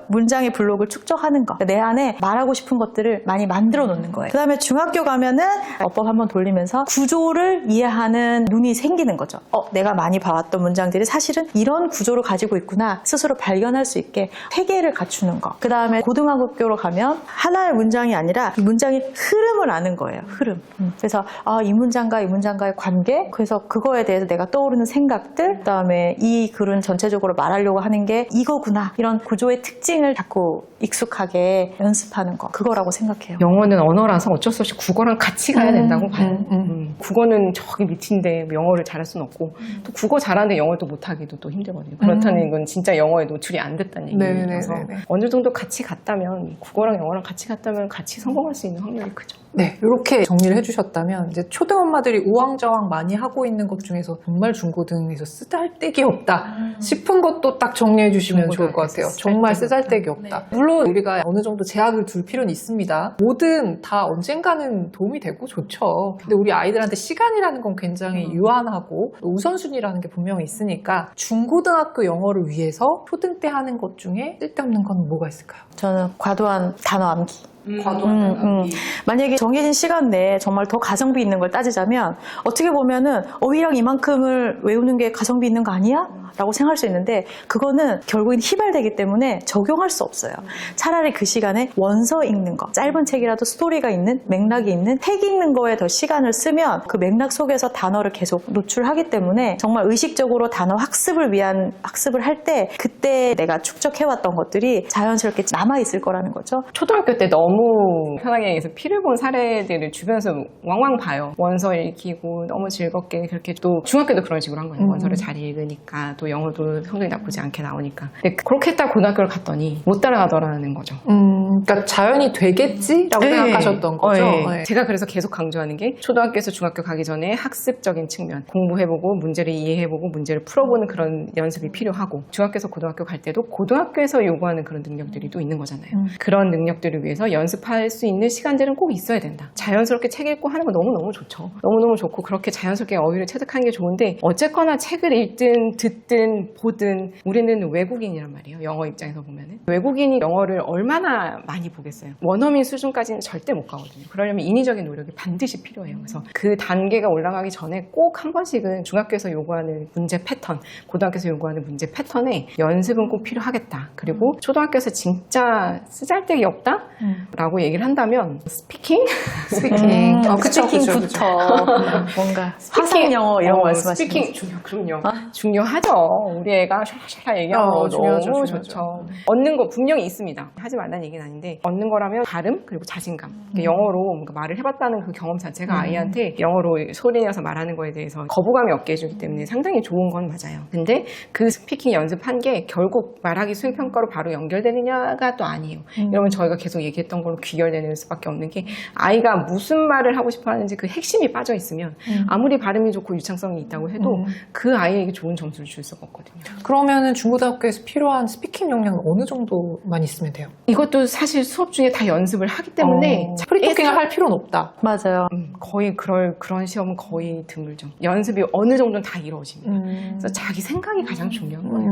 Speaker 1: 문장의 블록을 축적하는 거. 내 안에 말하고 싶은 것들을 많이 만들어 놓는 거예요. 그 다음에 중학교 가면은 어법 한번 돌리면서 구조를 이해하는 눈이 생기는 거죠. 내가 많이 봐왔던 문장들이 사실은 이런 구조를 가지고 있구나 스스로 발견할 수 있게 회계를 갖추는 거. 그 다음에 고등학교로 가면 하나의 문장이 아니라 이 문장의 흐름을 아는 거예요. 흐름. 그래서 이 문장과 이 문장과의 관계, 그래서 그거에 대해서 내가 떠오르는 생각들, 그 다음에 이 글은 전체적으로 말하려고 하는 게 이거구나. 이런 구조의 특징을 자꾸 익숙하게 연습하는 거. 그거라고 생각해요.
Speaker 3: 영어는 언어라서 어쩔 수 없이 국어랑 같이 가야 된다고 봐요. 국어는 저기 밑인데 영어를 잘할 수는 없고 또 국어 잘하는데 영어를 또 못하기도 또 힘들거든요. 그렇다는 건 진짜 영어에 노출이 안 됐다는 얘기라서 어느 정도 같이 갔다면 국어랑 영어랑 같이 갔다면 같이 성공할 수 있는 확률이 크죠.
Speaker 2: 네, 이렇게 정리를 해주셨다면 이제 초등 엄마들이 우왕좌왕 많이 하고 있는 것 중에서 정말 중고등에서 쓰잘데기 없다 싶은 것도 딱 정리해 주시면 좋을 것 같아요. 정말 쓰잘데기 없다. 물론 우리가 어느 정도 제약을 둘 필요는 있습니다. 뭐든 다 언젠가는 도움이 되고 좋죠. 근데 우리 아이들한테 시간이라는 건 굉장히 유한하고 우선순위라는 게 분명히 있으니까 중고등학교 영어를 위해서 초등 때 하는 것 중에 쓸데없는 건 뭐가 있을까요?
Speaker 1: 저는 과도한 단어 암기.
Speaker 2: 과도한
Speaker 1: 만약에 정해진 시간 내에 정말 더 가성비 있는 걸 따지자면 어떻게 보면은 어휘랑 이만큼을 외우는 게 가성비 있는 거 아니야? 라고 생각할 수 있는데 그거는 결국엔 휘발되기 때문에 적용할 수 없어요. 차라리 그 시간에 원서 읽는 거, 짧은 책이라도 스토리가 있는, 맥락이 있는 책 읽는 거에 더 시간을 쓰면 그 맥락 속에서 단어를 계속 노출하기 때문에 정말 의식적으로 단어 학습을 위한 학습을 할 때 그때 내가 축적해왔던 것들이 자연스럽게 남아있을 거라는 거죠.
Speaker 3: 초등학교 때 너무 편하게 얘기해서 피를 본 사례들을 주변에서 왕왕 봐요. 원서 읽히고 너무 즐겁게 그렇게 또 중학교도 그런 식으로 한 거예요. 원서를 잘 읽으니까 또 영어도 성적이 나쁘지 않게 나오니까. 근데 그렇게 했다 고등학교를 갔더니 못 따라가더라는 거죠.
Speaker 2: 그러니까 자연이 되겠지라고 생각하셨던 거죠. 네.
Speaker 3: 제가 그래서 계속 강조하는 게 초등학교에서 중학교 가기 전에 학습적인 측면, 공부해보고 문제를 이해해보고 문제를 풀어보는 그런 연습이 필요하고 중학교에서 고등학교 갈 때도 고등학교에서 요구하는 그런 능력들이 또 있는 거잖아요. 그런 능력들을 위해서 연습할 수 있는 시간들은 꼭 있어야 된다. 자연스럽게 책 읽고 하는 거 너무너무 좋죠. 너무너무 좋고 그렇게 자연스럽게 어휘를 체득하는 게 좋은데 어쨌거나 책을 읽든 듣든 보든 우리는 외국인이란 말이에요. 영어 입장에서 보면은. 외국인이 영어를 얼마나 많이 보겠어요. 원어민 수준까지는 절대 못 가거든요. 그러려면 인위적인 노력이 반드시 필요해요. 그래서 그 단계가 올라가기 전에 꼭 한 번씩은 중학교에서 요구하는 문제 패턴, 고등학교에서 요구하는 문제 패턴에 연습은 꼭 필요하겠다. 그리고 초등학교에서 진짜 쓰잘데기 없다? 라고 얘기를 한다면 스피킹?
Speaker 1: 스피킹부터 뭔가 화상 영어 이런 거 말씀하시는
Speaker 3: 스피킹 그럼요. 중요하죠. 우리 애가 샤샤 얘기하는 거
Speaker 2: 중요하죠,
Speaker 3: 너무
Speaker 2: 중요하죠.
Speaker 3: 좋죠. 얻는 거 분명히 있습니다. 하지 말라는 얘기는 아닌데 얻는 거라면 발음 그리고 자신감. 영어로 뭔가 말을 해봤다는 그 경험 자체가 아이한테 영어로 소리내서 말하는 거에 대해서 거부감이 없게 해주기 때문에 상당히 좋은 건 맞아요. 근데 그 스피킹 연습한 게 결국 말하기 수행평가로 바로 연결되느냐가 또 아니에요. 이러면 저희가 계속 얘기했던 걸로 귀결되는 수밖에 없는 게 아이가 무슨 말을 하고 싶어 하는지 그 핵심이 빠져 있으면 아무리 발음이 좋고 유창성이 있다고 해도 그 아이에게 좋은 점수를 줄 수가 없거든요.
Speaker 2: 그러면은 중고등학교에서 필요한 스피킹 역량은 어느 정도만 있으면 돼요?
Speaker 3: 이것도 사실 수업 중에 다 연습을 하기 때문에
Speaker 2: 프리토킹을 할 필요는 없다.
Speaker 1: 맞아요.
Speaker 3: 거의 그런 시험은 거의 드물죠. 연습이 어느 정도는 다 이루어집니다. 그래서 자기 생각이 가장 중요한 거예요.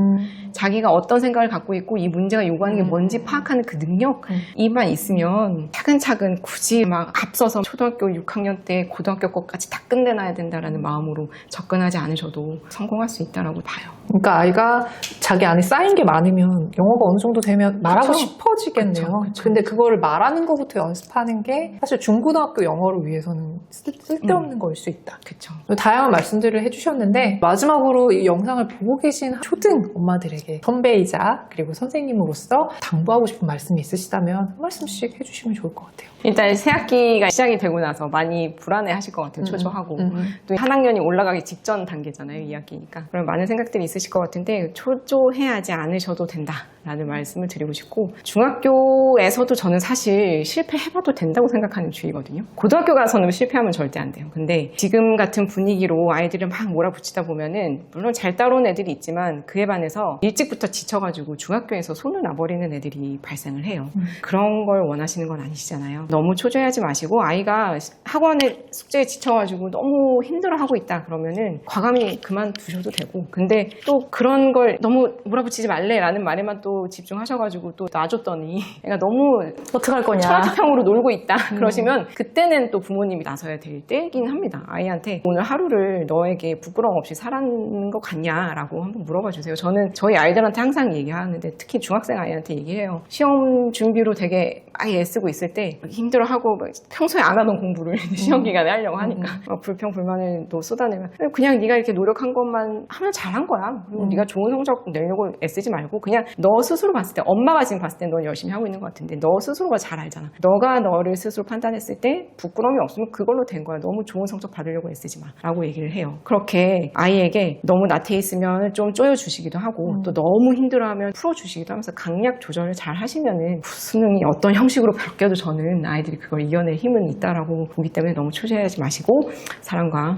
Speaker 3: 자기가 어떤 생각을 갖고 있고 이 문제가 요구하는 게 뭔지 파악하는 그 능력 이만 있으면 차근차근 굳이 막 앞서서 초등학교 6학년 때 고등학교 것까지 다 끝내놔야 된다라는 마음으로 접근하지 않으셔도 성공할 수 있다라고 봐요.
Speaker 2: 그러니까 아이가 자기 안에 쌓인 게 많으면 영어가 어느 정도 되면 말하고
Speaker 3: 그쵸.
Speaker 2: 싶어지겠네요.
Speaker 3: 그쵸.
Speaker 2: 근데 그거를 말하는 것부터 연습하는 게 사실 중고등학교 영어를 위해서는 쓸데없는 거일 수 있다.
Speaker 3: 그렇죠.
Speaker 2: 다양한 말씀들을 해주셨는데 마지막으로 이 영상을 보고 계신 초등 엄마들에게 선배이자 그리고 선생님으로서 당부하고 싶은 말씀이 있으시다면 한 말씀씩 해주시면 좋을 것 같아요.
Speaker 3: 일단 새학기가 시작이 되고 나서 많이 불안해 하실 것 같아요. 초조하고. 또 한 학년이 올라가기 직전 단계잖아요. 2학기니까. 그럼 많은 생각들이 있으실 것 같은데 초조해하지 않으셔도 된다라는 말씀을 드리고 싶고 중학교에서도 저는 사실 실패해봐도 된다고 생각하는 주의거든요. 고등학교 가서는 실패하면 절대 안 돼요. 근데 지금 같은 분위기로 아이들을 막 몰아붙이다 보면은 물론 잘 따라온 애들이 있지만 그에 반해서 일찍부터 지쳐가지고 중학교에서 손을 놔버리는 애들이 발생을 해요. 그런 걸 원하시는 건 아니시잖아요. 너무 초조해하지 마시고 아이가 학원에 숙제에 지쳐가지고 너무 힘들어하고 있다 그러면은 과감히 그만두셔도 되고 근데 또 그런 걸 너무 몰아붙이지 말래라는 말에만 또 집중하셔가지고 또 놔줬더니 애가 너무
Speaker 1: 어떡할 거냐.
Speaker 3: 철학평으로 놀고 있다 그러시면 그때는 또 부모님이 나서야 될 때긴 합니다. 아이한테 오늘 하루를 너에게 부끄러움 없이 살았는 것 같냐라고 한번 물어봐 주세요. 저는 저희 아이들한테 항상 얘기하는데 특히 중학생 아이한테 얘기해요. 시험 준비로 되게 많이 애쓰고 있을 때 힘들어하고 평소에 안 하던 공부를 시험 기간에 하려고 하니까 불평 불만을 또 쏟아내면 그냥 네가 이렇게 노력한 것만 하면 잘한 거야. 그리고 네가 좋은 성적 내려고 애쓰지 말고 그냥 너 스스로 봤을 때 엄마가 지금 봤을 때 넌 열심히 하고 있는 것 같은데 너 스스로가 잘 알잖아. 너가 너를 스스로 판단했을 때 부끄러움이 없으면 그걸로 된 거야. 너무 좋은 성적 받으려고 애쓰지 마 라고 얘기를 해요. 그렇게 아이에게 너무 나태해 있으면 좀 쪼여주시기도 하고 또 너무 힘들어하면 풀어주시기도 하면서 강약 조절을 잘 하시면은 수능이 어떤 형식으로 바뀌어도 저는 아이들이 그걸 이겨낼 힘은 있다라고 보기 때문에 너무 초조해하지 마시고 사랑과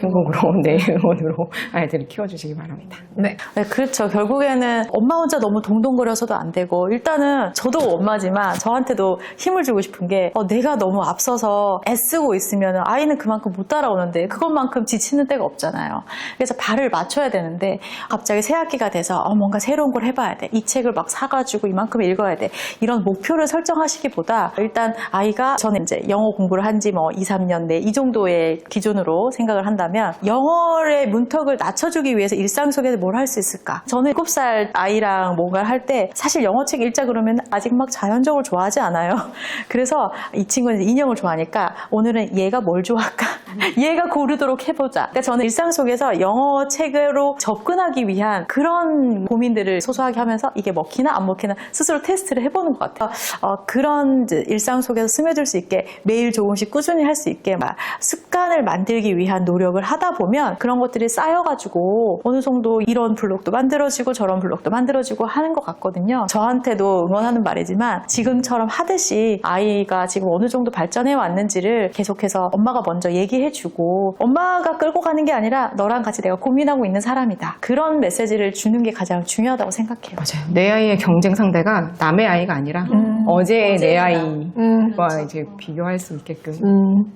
Speaker 3: 행복으로 내 응원으로 아이들을 키워주시기 바랍니다.
Speaker 2: 네.
Speaker 1: 네, 그렇죠. 결국에는 경우에는 엄마 혼자 너무 동동거려서도 안 되고, 일단은 저도 엄마지만 저한테도 힘을 주고 싶은 게 내가 너무 앞서서 애쓰고 있으면 아이는 그만큼 못 따라오는데 그것만큼 지치는 때가 없잖아요. 그래서 발을 맞춰야 되는데 갑자기 새 학기가 돼서 뭔가 새로운 걸 해봐야 돼. 이 책을 막 사가지고 이만큼 읽어야 돼. 이런 목표를 설정하시기보다 일단 아이가 저는 이제 영어 공부를 한 지 2, 3년 내 이 정도의 기준으로 생각을 한다면 영어의 문턱을 낮춰주기 위해서 일상 속에서 뭘 할 수 있을까? 저는 7살 아이랑 뭔가를 할 때 사실 영어책 읽자 그러면 아직 막 자연적으로 좋아하지 않아요. 그래서 이 친구는 인형을 좋아하니까 오늘은 얘가 뭘 좋아할까? 얘가 고르도록 해보자. 그러니까 저는 일상 속에서 영어책으로 접근하기 위한 그런 고민들을 소소하게 하면서 이게 먹히나 안 먹히나 스스로 테스트를 해보는 것 같아요. 그런 일상 속에서 스며들 수 있게 매일 조금씩 꾸준히 할 수 있게 막 습관을 만들기 위한 노력을 하다 보면 그런 것들이 쌓여가지고 어느 정도 이런 블록도 만들어지고 저런 블록도 만들어지고 하는 것 같거든요. 저한테도 응원하는 말이지만 지금처럼 하듯이 아이가 지금 어느 정도 발전해 왔는지를 계속해서 엄마가 먼저 얘기해주고, 엄마가 끌고 가는 게 아니라 너랑 같이 내가 고민하고 있는 사람이다. 그런 메시지를 주는 게 가장 중요하다고 생각해요.
Speaker 3: 맞아요. 내 아이의 경쟁 상대가 남의 아이가 아니라 어제의 내 아이와 이제 비교할 수 있게끔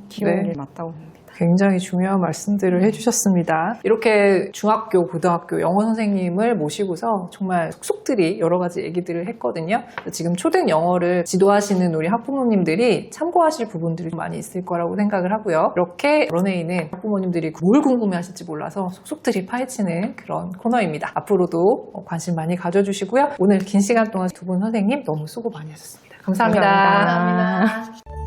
Speaker 3: 키우는 게 맞다고 봅니다.
Speaker 2: 굉장히 중요한 말씀들을 해주셨습니다. 이렇게 중학교, 고등학교 영어 선생님을 모시고서 정말 속속들이 여러 가지 얘기들을 했거든요. 지금 초등 영어를 지도하시는 우리 학부모님들이 참고하실 부분들이 많이 있을 거라고 생각을 하고요. 이렇게 런웨이는 학부모님들이 뭘 궁금해하실지 몰라서 속속들이 파헤치는 그런 코너입니다. 앞으로도 관심 많이 가져주시고요. 오늘 긴 시간 동안 두 분 선생님 너무 수고 많이 하셨습니다. 감사합니다.
Speaker 3: 감사합니다.